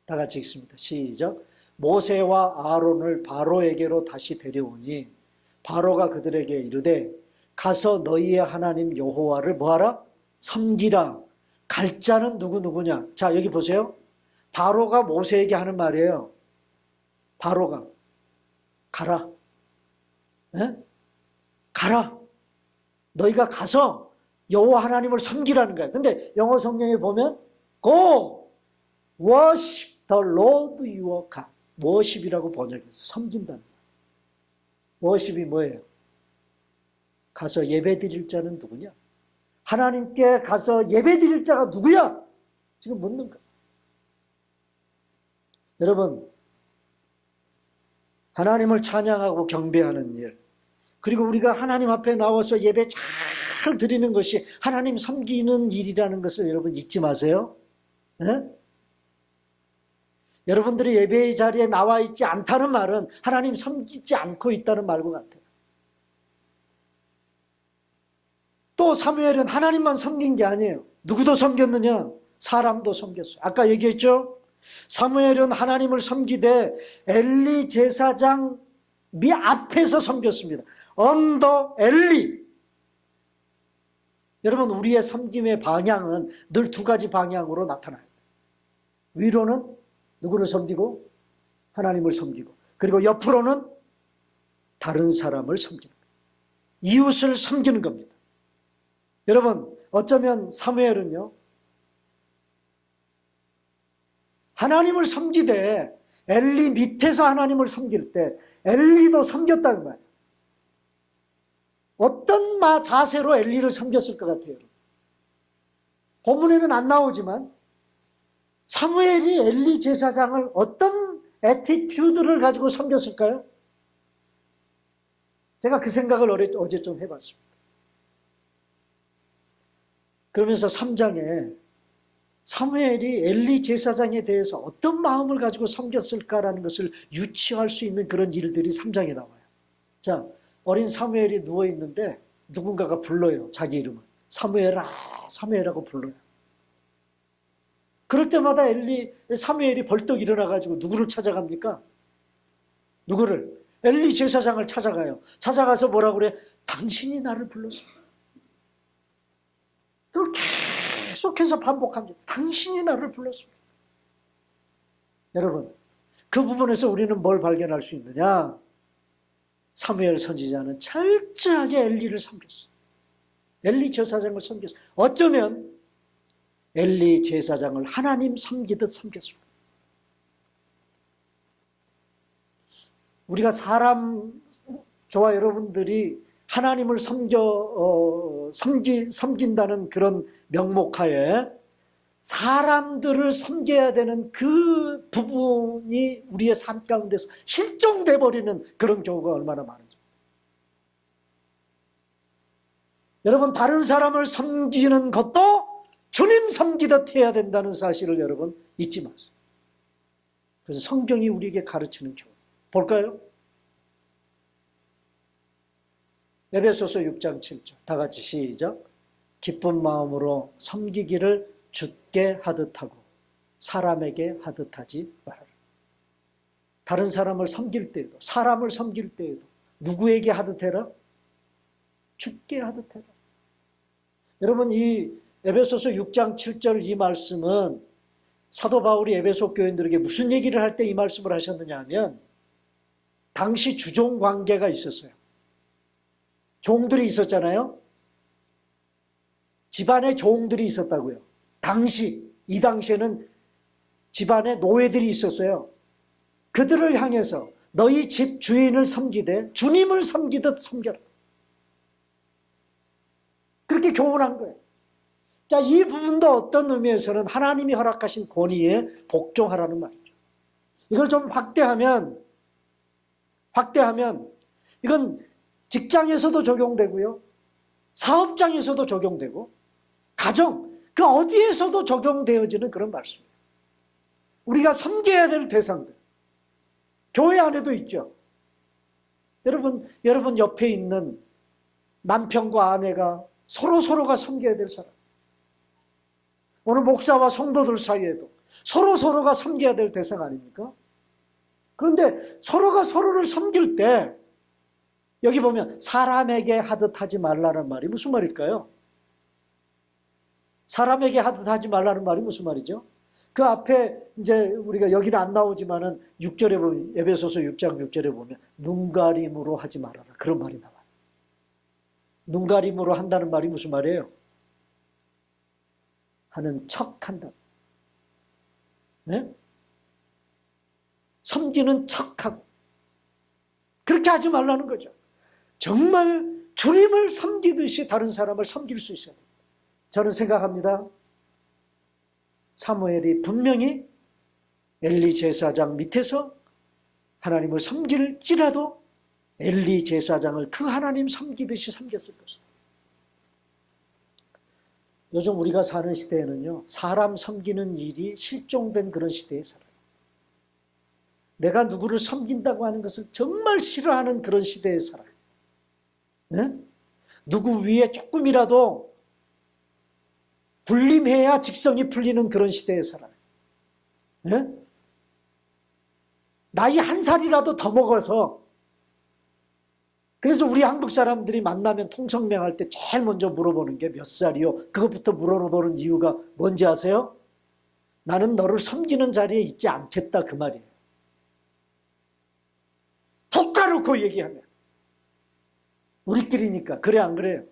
다 같이 읽습니다. 시작. 모세와 아론을 바로에게로 다시 데려오니 바로가 그들에게 이르되 가서 너희의 하나님 여호와를 뭐하라? 섬기라. 갈 자는 누구냐? 자, 여기 보세요. 바로가 모세에게 하는 말이에요. 바로가 가라. 네? 가라. 너희가 가서 여호와 하나님을 섬기라는 거예요. 근데 영어 성경에 보면 Go worship the Lord your God. worship이라고 번역해서 섬긴다는 거예요. worship이 뭐예요? 가서 예배 드릴 자는 누구냐? 하나님께 가서 예배 드릴 자가 누구야? 지금 묻는 거예요. 여러분, 하나님을 찬양하고 경배하는 일, 그리고 우리가 하나님 앞에 나와서 예배 잘 드리는 것이 하나님 섬기는 일이라는 것을 여러분 잊지 마세요. 네? 여러분들이 예배의 자리에 나와 있지 않다는 말은 하나님 섬기지 않고 있다는 말과 같아요. 또 사무엘은 하나님만 섬긴 게 아니에요. 누구도 섬겼느냐? 사람도 섬겼어요. 아까 얘기했죠? 사무엘은 하나님을 섬기되 엘리 제사장 앞에서 섬겼습니다. 언더 엘리. 여러분, 우리의 섬김의 방향은 늘 두 가지 방향으로 나타나요. 위로는 누구를 섬기고 하나님을 섬기고, 그리고 옆으로는 다른 사람을 섬기는 거예요. 이웃을 섬기는 겁니다. 여러분, 어쩌면 사무엘은요, 하나님을 섬기되 엘리 밑에서 하나님을 섬길 때 엘리도 섬겼다는 거예요. 어떤 자세로 엘리를 섬겼을 것 같아요? 본문에는 안 나오지만 사무엘이 엘리 제사장을 어떤 애티튜드를 가지고 섬겼을까요? 제가 그 생각을 어제 좀 해봤습니다. 그러면서 3장에 사무엘이 엘리 제사장에 대해서 어떤 마음을 가지고 섬겼을까라는 것을 유추할 수 있는 그런 일들이 3장에 나와요. 자, 어린 사무엘이 누워있는데 누군가가 불러요. 자기 이름을. 사무엘아, 사무엘하고 불러요. 그럴 때마다 사무엘이 벌떡 일어나가지고 누구를 찾아갑니까? 누구를? 엘리 제사장을 찾아가요. 찾아가서 뭐라고 그래? 당신이 나를 불렀습니다. 그걸 계속해서 반복합니다. 당신이 나를 불렀습니다. 여러분, 그 부분에서 우리는 뭘 발견할 수 있느냐? 사무엘 선지자는 철저하게 엘리를 섬겼어요. 엘리 제사장을 섬겼어요. 어쩌면 엘리 제사장을 하나님 섬기듯 섬겼습니다. 우리가 저와 여러분들이 하나님을 섬긴다는 그런 명목하에 사람들을 섬겨야 되는 그 부분이 우리의 삶 가운데서 실종돼 버리는 그런 경우가 얼마나 많은지. 여러분, 다른 사람을 섬기는 것도 주님 섬기듯 해야 된다는 사실을 여러분 잊지 마세요. 그래서 성경이 우리에게 가르치는 교훈 볼까요? 에베소서 6장 7절 다 같이 시작. 기쁜 마음으로 섬기기를 주께 하듯 하고 사람에게 하듯 하지 말아라. 다른 사람을 섬길 때에도, 사람을 섬길 때에도 누구에게 하듯 해라? 주께 하듯 해라. 여러분, 이 에베소서 6장 7절 이 말씀은 사도 바울이 에베소 교인들에게 무슨 얘기를 할 때 이 말씀을 하셨느냐 하면, 당시 주종 관계가 있었어요. 종들이 있었잖아요. 집안에 종들이 있었다고요. 이 당시에는 집안에 노예들이 있었어요. 그들을 향해서 너희 집 주인을 섬기되 주님을 섬기듯 섬겨라. 그렇게 교훈한 거예요. 자, 이 부분도 어떤 의미에서는 하나님이 허락하신 권위에 복종하라는 말이죠. 이걸 좀 확대하면 이건 직장에서도 적용되고요, 사업장에서도 적용되고, 가정, 그 어디에서도 적용되어지는 그런 말씀이에요. 우리가 섬겨야 될 대상들, 교회 안에도 있죠. 여러분 옆에 있는 남편과 아내가 서로가 섬겨야 될 사람, 오늘 목사와 성도들 사이에도 서로가 섬겨야 될 대상 아닙니까? 그런데 서로가 서로를 섬길 때 여기 보면 사람에게 하듯 하지 말라는 말이 무슨 말일까요? 사람에게 하듯 하지 말라는 말이 무슨 말이죠? 그 앞에 이제 우리가 여기는 안 나오지만은 6절에 보면, 에베소서 6장 6절에 보면 눈가림으로 하지 말아라, 그런 말이 나와요. 눈가림으로 한다는 말이 무슨 말이에요? 하는 척 한다. 네? 섬기는 척하고. 그렇게 하지 말라는 거죠. 정말 주님을 섬기듯이 다른 사람을 섬길 수 있어야 됩니다. 저는 생각합니다. 사무엘이 분명히 엘리 제사장 밑에서 하나님을 섬길지라도 엘리 제사장을 그 하나님 섬기듯이 섬겼을 것이다. 요즘 우리가 사는 시대에는요, 사람 섬기는 일이 실종된 그런 시대에 살아요. 내가 누구를 섬긴다고 하는 것을 정말 싫어하는 그런 시대에 살아요. 네? 누구 위에 조금이라도 군림해야 직성이 풀리는 그런 시대에 살아요. 네? 나이 한 살이라도 더 먹어서, 그래서 우리 한국 사람들이 만나면 통성명할 때 제일 먼저 물어보는 게 몇 살이요? 그것부터 물어보는 이유가 뭔지 아세요? 나는 너를 섬기는 자리에 있지 않겠다, 그 말이에요. 톡 까놓고 얘기하면. 우리끼리니까. 그래 안 그래요?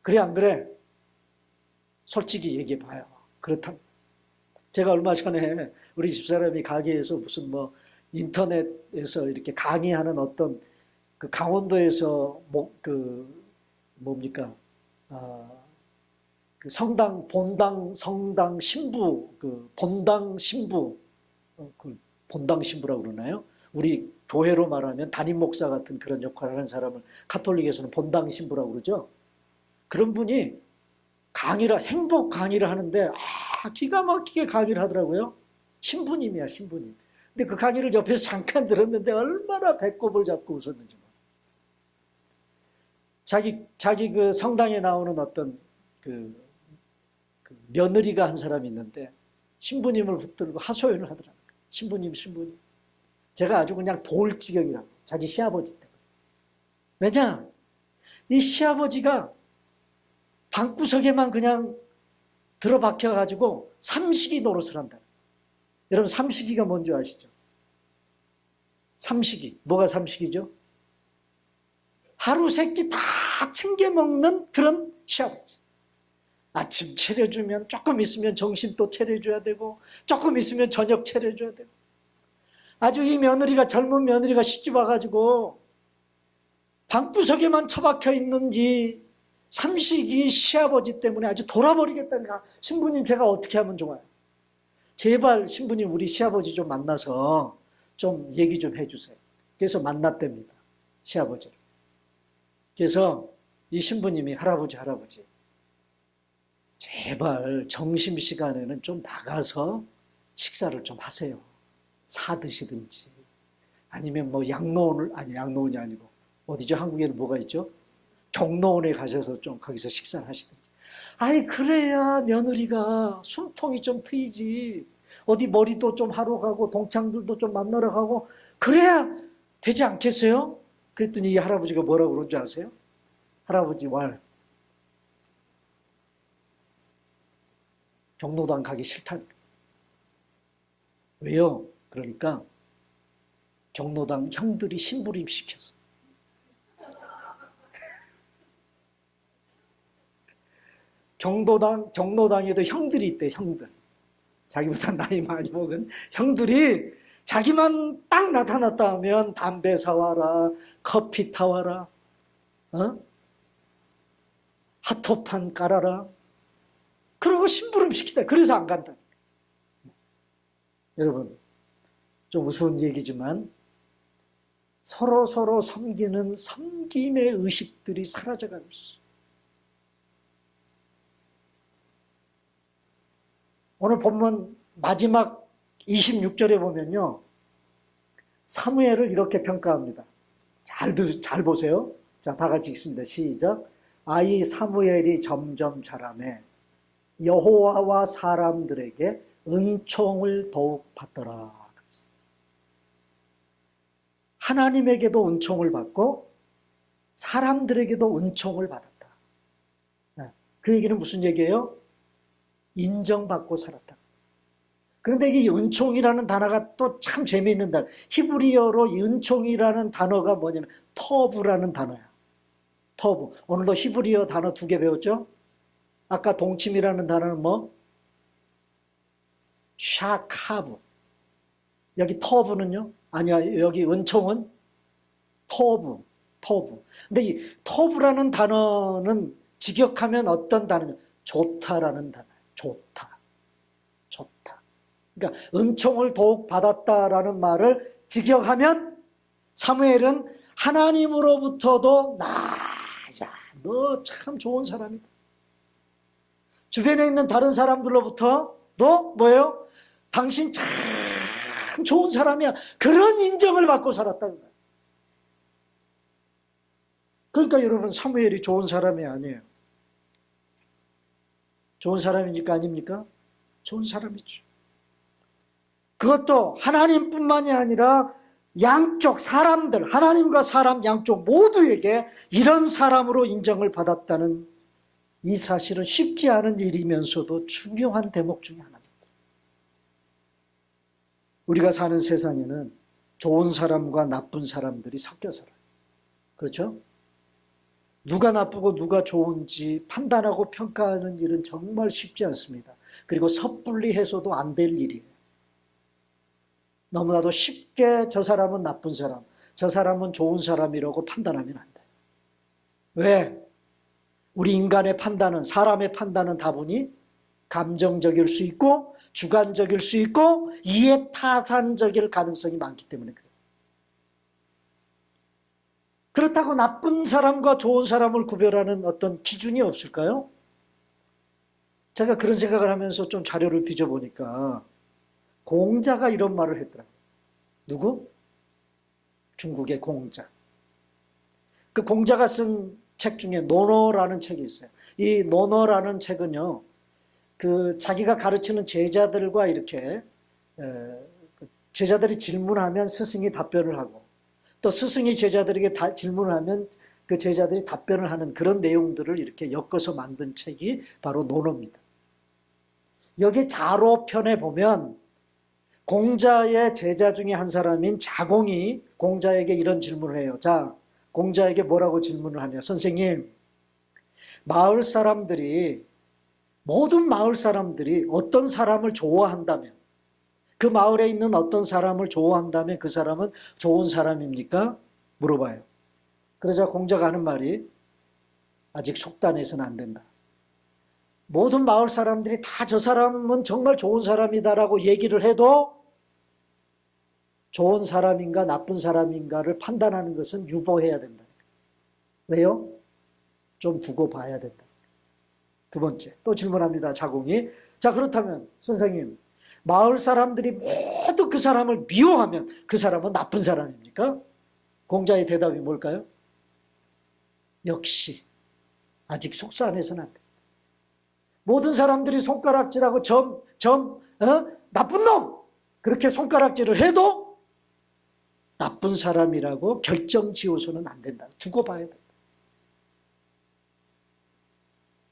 그래 안 그래? 솔직히 얘기해 봐요. 그렇다면. 제가 얼마 전에 우리 집사람이 가게에서 무슨 인터넷에서 이렇게 강의하는 어떤 그 강원도에서 그 본당 신부, 그 본당 신부, 그 본당 신부라고 그러나요? 우리 교회로 말하면 담임 목사 같은 그런 역할을 하는 사람을 가톨릭에서는 본당 신부라고 그러죠. 그런 분이 행복 강의를 하는데 기가 막히게 강의를 하더라고요. 신부님이야, 신부님. 근데 그 강의를 옆에서 잠깐 들었는데 얼마나 배꼽을 잡고 웃었는지. 자기 그 성당에 나오는 어떤 그 며느리가 한 사람이 있는데 신부님을 붙들고 하소연을 하더라고요. 신부님. 제가 아주 그냥 도울 지경이라고. 자기 시아버지 때문에. 왜냐? 이 시아버지가 방구석에만 그냥 들어박혀가지고 삼식이 노릇을 한다. 여러분 삼식이가 뭔지 아시죠? 삼식이. 뭐가 삼식이죠? 하루 세끼 다 챙겨 먹는 그런 시아버지. 아침 차려주면 조금 있으면 점심 또 차려줘야 되고 조금 있으면 저녁 차려줘야 되고 아주 이 며느리가 젊은 며느리가 시집 와가지고 방구석에만 처박혀 있는 이 삼식이 시아버지 때문에 아주 돌아버리겠다니까. 신부님 제가 어떻게 하면 좋아요? 제발 신부님 우리 시아버지 좀 만나서 좀 얘기 좀 해주세요. 그래서 만났답니다. 시아버지를. 그래서 이 신부님이 할아버지 제발 점심시간에는 좀 나가서 식사를 좀 하세요. 사 드시든지 아니면 뭐 양로원이 아니고 어디죠? 한국에는 뭐가 있죠? 경로원에 가셔서 좀 거기서 식사를 하시든지. 아이 그래야 며느리가 숨통이 좀 트이지. 어디 머리도 좀 하러 가고 동창들도 좀 만나러 가고 그래야 되지 않겠어요? 그랬더니 이 할아버지가 뭐라고 그런 줄 아세요? 할아버지 말 경로당 가기 싫다니까. 왜요? 그러니까 경로당 형들이 심부름 시켜서. 경로당에도 형들이 있대, 형들. 자기보다 나이 많이 먹은 형들이 자기만 딱 나타났다 하면 담배 사와라, 커피 타와라, 핫토판 깔아라. 그러고 심부름 시키다. 그래서 안 간다. 여러분, 좀 우스운 얘기지만 서로 섬기는 섬김의 의식들이 사라져가고 있어요. 오늘 본문 마지막 26절에 보면요. 사무엘을 이렇게 평가합니다. 잘 보세요. 자, 다 같이 읽습니다. 시작. 아이 사무엘이 점점 자라매 여호와와 사람들에게 은총을 더욱 받더라. 하나님에게도 은총을 받고 사람들에게도 은총을 받았다. 그 얘기는 무슨 얘기예요? 인정받고 살았다. 그런데 이 은총이라는 단어가 또 참 재미있는 단어. 히브리어로 이 은총이라는 단어가 뭐냐면 터브라는 단어야. 터브. 오늘도 히브리어 단어 2개 배웠죠? 아까 동침이라는 단어는 뭐? 샤카브. 여기 터브는요? 아니야, 여기 은총은 터브. 근데 이 터브라는 단어는 직역하면 어떤 단어냐? 좋다라는 단어예요. 좋다. 그러니까 은총을 더욱 받았다라는 말을 직역하면 사무엘은 하나님으로부터도 야, 너 참 좋은 사람이다. 주변에 있는 다른 사람들로부터도 뭐예요? 당신 참 좋은 사람이야. 그런 인정을 받고 살았다는 거예요. 그러니까 여러분 사무엘이 좋은 사람이 아니에요. 좋은 사람입니까? 아닙니까? 좋은 사람이죠. 그것도 하나님뿐만이 아니라 양쪽 사람들, 하나님과 사람 양쪽 모두에게 이런 사람으로 인정을 받았다는 이 사실은 쉽지 않은 일이면서도 중요한 대목 중에 하나입니다. 우리가 사는 세상에는 좋은 사람과 나쁜 사람들이 섞여 살아요. 그렇죠? 누가 나쁘고 누가 좋은지 판단하고 평가하는 일은 정말 쉽지 않습니다. 그리고 섣불리 해서도 안 될 일이에요. 너무나도 쉽게 저 사람은 나쁜 사람, 저 사람은 좋은 사람이라고 판단하면 안 돼요. 왜? 우리 인간의 판단은, 사람의 판단은 다분히 감정적일 수 있고 주관적일 수 있고 이해타산적일 가능성이 많기 때문에 그래요. 그렇다고 나쁜 사람과 좋은 사람을 구별하는 어떤 기준이 없을까요? 제가 그런 생각을 하면서 좀 자료를 뒤져보니까 공자가 이런 말을 했더라고요. 누구? 중국의 공자. 그 공자가 쓴 책 중에 논어라는 책이 있어요. 이 논어라는 책은요, 그 자기가 가르치는 제자들과 이렇게 제자들이 질문하면 스승이 답변을 하고 또 스승이 제자들에게 질문을 하면 그 제자들이 답변을 하는 그런 내용들을 이렇게 엮어서 만든 책이 바로 논어입니다. 여기 자로편에 보면 공자의 제자 중에 한 사람인 자공이 공자에게 이런 질문을 해요. 자, 공자에게 뭐라고 질문을 하냐. 선생님, 마을 사람들이, 모든 마을 사람들이 어떤 사람을 좋아한다면, 그 마을에 있는 어떤 사람을 좋아한다면 그 사람은 좋은 사람입니까? 물어봐요. 그러자 공자가 하는 말이 아직 속단해서는 안 된다. 모든 마을 사람들이 다 저 사람은 정말 좋은 사람이다라고 얘기를 해도 좋은 사람인가 나쁜 사람인가를 판단하는 것은 유보해야 된다. 왜요? 좀 두고 봐야 된다. 두 번째, 또 질문합니다. 자공이. 자, 그렇다면 선생님, 마을 사람들이 모두 그 사람을 미워하면 그 사람은 나쁜 사람입니까? 공자의 대답이 뭘까요? 역시 아직 속단해서는 안 돼. 모든 사람들이 손가락질하고 나쁜 놈! 그렇게 손가락질을 해도 나쁜 사람이라고 결정 지어서는 안 된다. 두고 봐야 된다.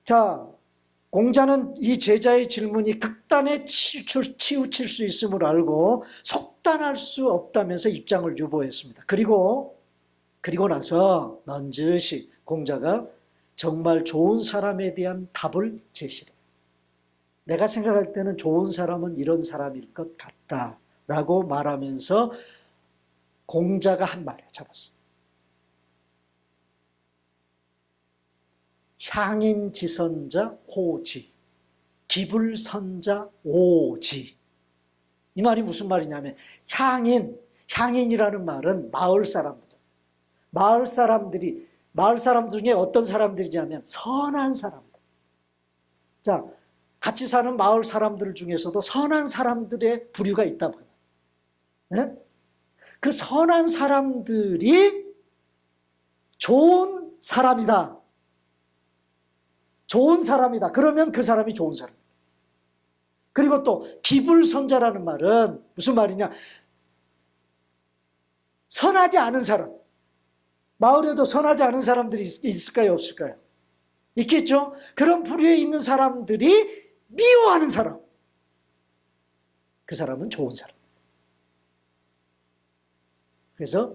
자, 공자는 이 제자의 질문이 극단에 치우칠 수 있음을 알고 속단할 수 없다면서 입장을 유보했습니다. 그리고 나서 넌지시 공자가 정말 좋은 사람에 대한 답을 제시해요. 내가 생각할 때는 좋은 사람은 이런 사람일 것 같다라고 말하면서 공자가 한 말이에요. 잡았어요. 향인지선자 호지, 기불선자 오지. 이 말이 무슨 말이냐면 향인이라는 말은 마을 사람들. 마을 사람들 중에 어떤 사람들이냐면 선한 사람들. 자, 같이 사는 마을 사람들 중에서도 선한 사람들의 부류가 있다고요. 네? 그 선한 사람들이 좋은 사람이다. 좋은 사람이다. 그러면 그 사람이 좋은 사람. 그리고 또 기불선자라는 말은 무슨 말이냐? 선하지 않은 사람. 마을에도 선하지 않은 사람들이 있을까요? 없을까요? 있겠죠? 그런 부류에 있는 사람들이 미워하는 사람. 그 사람은 좋은 사람. 그래서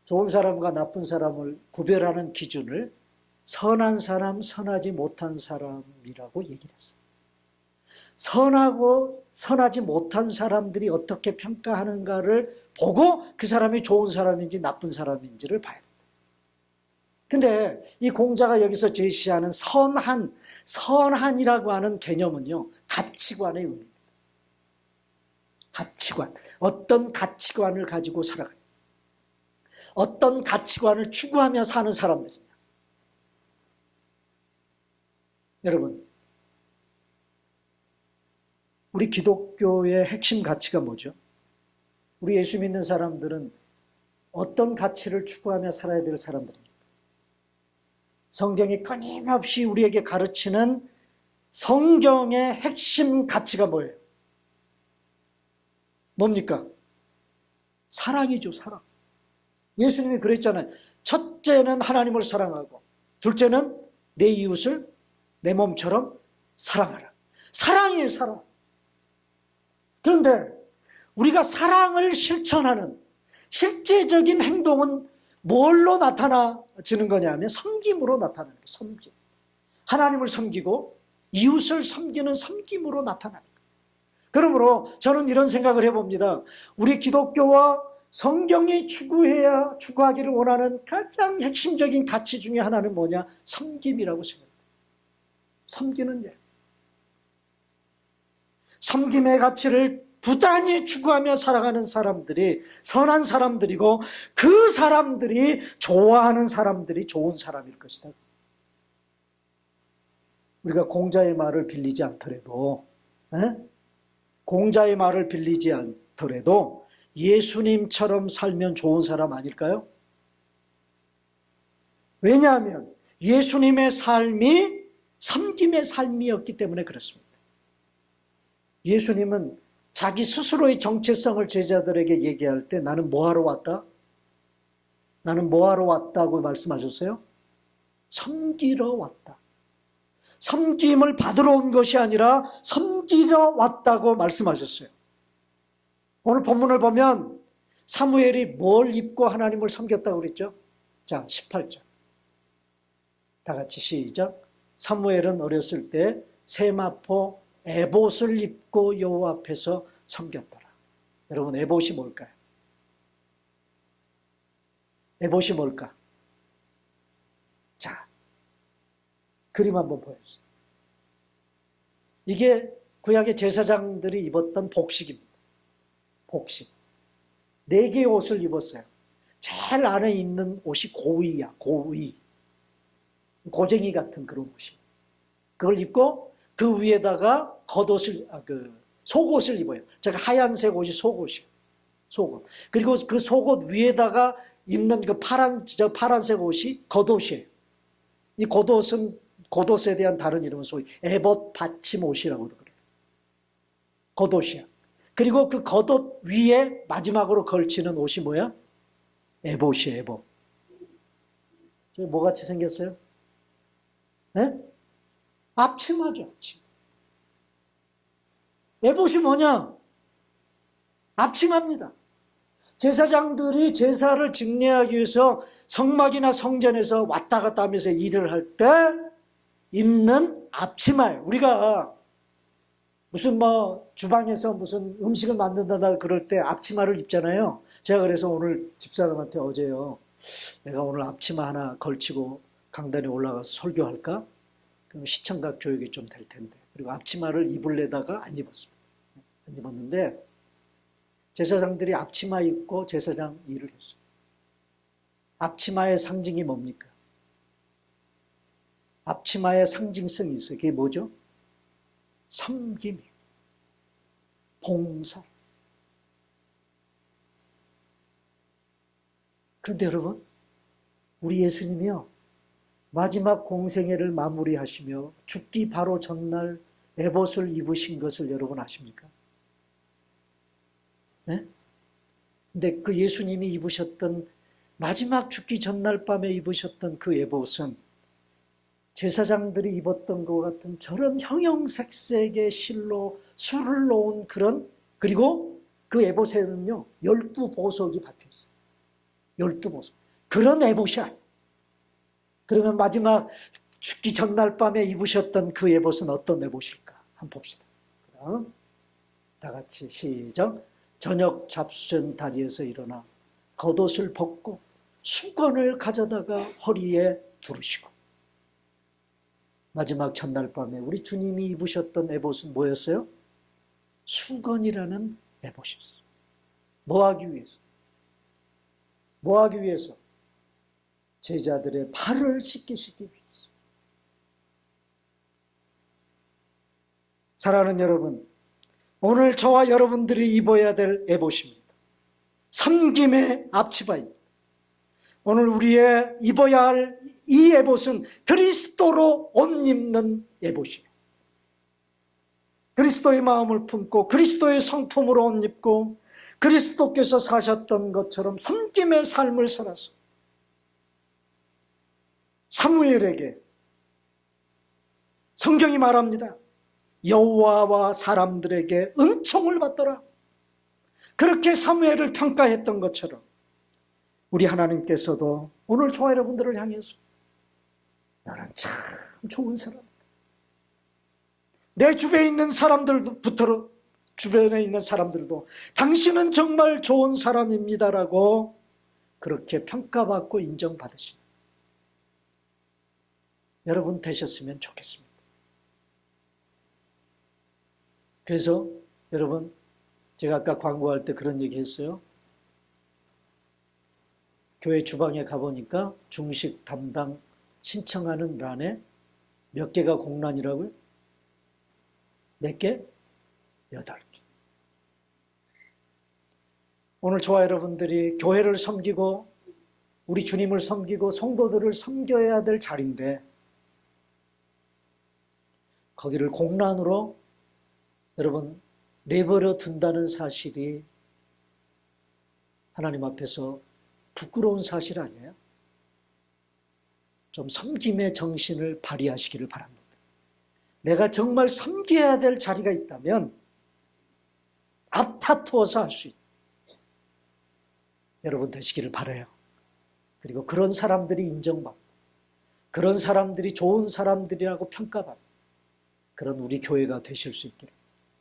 좋은 사람과 나쁜 사람을 구별하는 기준을 선한 사람, 선하지 못한 사람이라고 얘기를 했어요. 선하고 선하지 못한 사람들이 어떻게 평가하는가를 보고 그 사람이 좋은 사람인지 나쁜 사람인지를 봐야 됩니다. 근데 이 공자가 여기서 제시하는 선한이라고 하는 개념은요, 가치관의 의미입니다. 가치관. 어떤 가치관을 가지고 살아가요. 어떤 가치관을 추구하며 사는 사람들이냐. 여러분, 우리 기독교의 핵심 가치가 뭐죠? 우리 예수 믿는 사람들은 어떤 가치를 추구하며 살아야 될 사람들입니까? 성경이 끊임없이 우리에게 가르치는 성경의 핵심 가치가 뭐예요? 뭡니까? 사랑이죠, 사랑. 예수님이 그랬잖아요. 첫째는 하나님을 사랑하고 둘째는 내 이웃을 내 몸처럼 사랑하라. 사랑이에요, 사랑. 그런데 우리가 사랑을 실천하는 실제적인 행동은 뭘로 나타나지는 거냐면 섬김으로 나타나는 거예요. 섬김. 하나님을 섬기고 이웃을 섬기는 섬김으로 나타나는 거예요. 그러므로 저는 이런 생각을 해봅니다. 우리 기독교와 성경이 추구하기를 원하는 가장 핵심적인 가치 중에 하나는 뭐냐? 섬김이라고 생각합니다. 섬기는 일. 섬김의 가치를 부단히 추구하며 살아가는 사람들이 선한 사람들이고 그 사람들이 좋아하는 사람들이 좋은 사람일 것이다. 우리가 공자의 말을 빌리지 않더라도 공자의 말을 빌리지 않더라도 예수님처럼 살면 좋은 사람 아닐까요? 왜냐하면 예수님의 삶이 섬김의 삶이었기 때문에 그렇습니다. 예수님은 자기 스스로의 정체성을 제자들에게 얘기할 때 나는 뭐 하러 왔다? 나는 뭐 하러 왔다고 말씀하셨어요? 섬기러 왔다. 섬김을 받으러 온 것이 아니라 섬기러 왔다고 말씀하셨어요. 오늘 본문을 보면 사무엘이 뭘 입고 하나님을 섬겼다고 그랬죠? 자, 18절. 다 같이 시작. 사무엘은 어렸을 때 세마포 에봇을 입고 여호와 앞에서 섬겼더라. 여러분, 에봇이 뭘까요? 에봇이 뭘까? 자, 그림 한번 보여주세요. 이게 구약의 제사장들이 입었던 복식입니다. 복식. 4개의 옷을 입었어요. 제일 안에 입는 옷이 고위야, 고위. 고쟁이 같은 그런 옷이. 그걸 입고 그 위에다가 겉옷을, 속옷을 입어요. 제가 하얀색 옷이 속옷이에요. 속옷. 그리고 그 속옷 위에다가 입는 그 파란색 옷이 겉옷이에요. 이 겉옷은, 겉옷에 대한 다른 이름은 소위 에봇 받침 옷이라고 그래요. 겉옷이야. 그리고 그 겉옷 위에 마지막으로 걸치는 옷이 뭐야? 에봇이에요, 에봇. 뭐같이 생겼어요? 네? 앞치마죠, 앞치마. 에봇이 뭐냐? 앞치마입니다. 제사장들이 제사를 증례하기 위해서 성막이나 성전에서 왔다 갔다 하면서 일을 할 때 입는 앞치마예요. 우리가 무슨 주방에서 무슨 음식을 만든다 그럴 때 앞치마를 입잖아요. 제가 그래서 오늘 집사람한테 어제요. 내가 오늘 앞치마 하나 걸치고 강단에 올라가서 설교할까? 그럼 시청각 교육이 좀 될 텐데. 그리고 앞치마를 입을래다가 안 입었습니다. 안 입었는데 제사장들이 앞치마 입고 제사장 일을 했어요. 앞치마의 상징이 뭡니까? 앞치마의 상징성이 있어요. 그게 뭐죠? 섬김, 봉사. 그런데 여러분, 우리 예수님이요, 마지막 공생애를 마무리하시며 죽기 바로 전날 에봇을 입으신 것을 여러분 아십니까? 네? 근데 그 예수님이 입으셨던, 마지막 죽기 전날 밤에 입으셨던 그 에봇은 제사장들이 입었던 것 같은 저런 형형색색의 실로 술을 놓은 그런, 그리고 그 에봇에는요 12보석이 박혀있어요. 12보석. 그런 에봇이 아니에요. 그러면 마지막 죽기 전날 밤에 입으셨던 그 에봇은 어떤 에봇일까? 한번 봅시다. 그럼 다 같이 시작. 저녁 잡수전 다리에서 일어나 겉옷을 벗고 수건을 가져다가 허리에 두르시고, 마지막 전날 밤에 우리 주님이 입으셨던 에봇은 뭐였어요? 수건이라는 에봇이었어요. 뭐 하기 위해서? 뭐 하기 위해서? 제자들의 발을 씻기시기 위해서. 사랑하는 여러분, 오늘 저와 여러분들이 입어야 될 에봇입니다. 섬김의 앞치마입니다. 오늘 우리의 입어야 할 이 에봇은 그리스도로 옷 입는 에봇이에요. 그리스도의 마음을 품고 그리스도의 성품으로 옷 입고 그리스도께서 사셨던 것처럼 섬김의 삶을 살아서 사무엘에게 성경이 말합니다. 여호와와 사람들에게 은총을 받더라. 그렇게 사무엘을 평가했던 것처럼 우리 하나님께서도 오늘 저와 여러분들을 향해서 나는 참 좋은 사람이다. 내 주변에 있는 사람들부터 주변에 있는 사람들도 당신은 정말 좋은 사람입니다라고 그렇게 평가받고 인정받으시는 여러분 되셨으면 좋겠습니다. 그래서 여러분, 제가 아까 광고할 때 그런 얘기 했어요. 교회 주방에 가보니까 중식 담당 신청하는 란에 몇 개가 공란이라고요? 몇 개? 8개. 오늘 저와 여러분들이 교회를 섬기고 우리 주님을 섬기고 성도들을 섬겨야 될 자리인데 거기를 공란으로 여러분 내버려 둔다는 사실이 하나님 앞에서 부끄러운 사실 아니에요? 좀 섬김의 정신을 발휘하시기를 바랍니다. 내가 정말 섬겨야 될 자리가 있다면 앞다투어서 할 수 있다. 여러분 되시기를 바라요. 그리고 그런 사람들이 인정받고 그런 사람들이 좋은 사람들이라고 평가받고 그런 우리 교회가 되실 수 있기를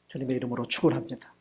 주님의 이름으로 축원합니다.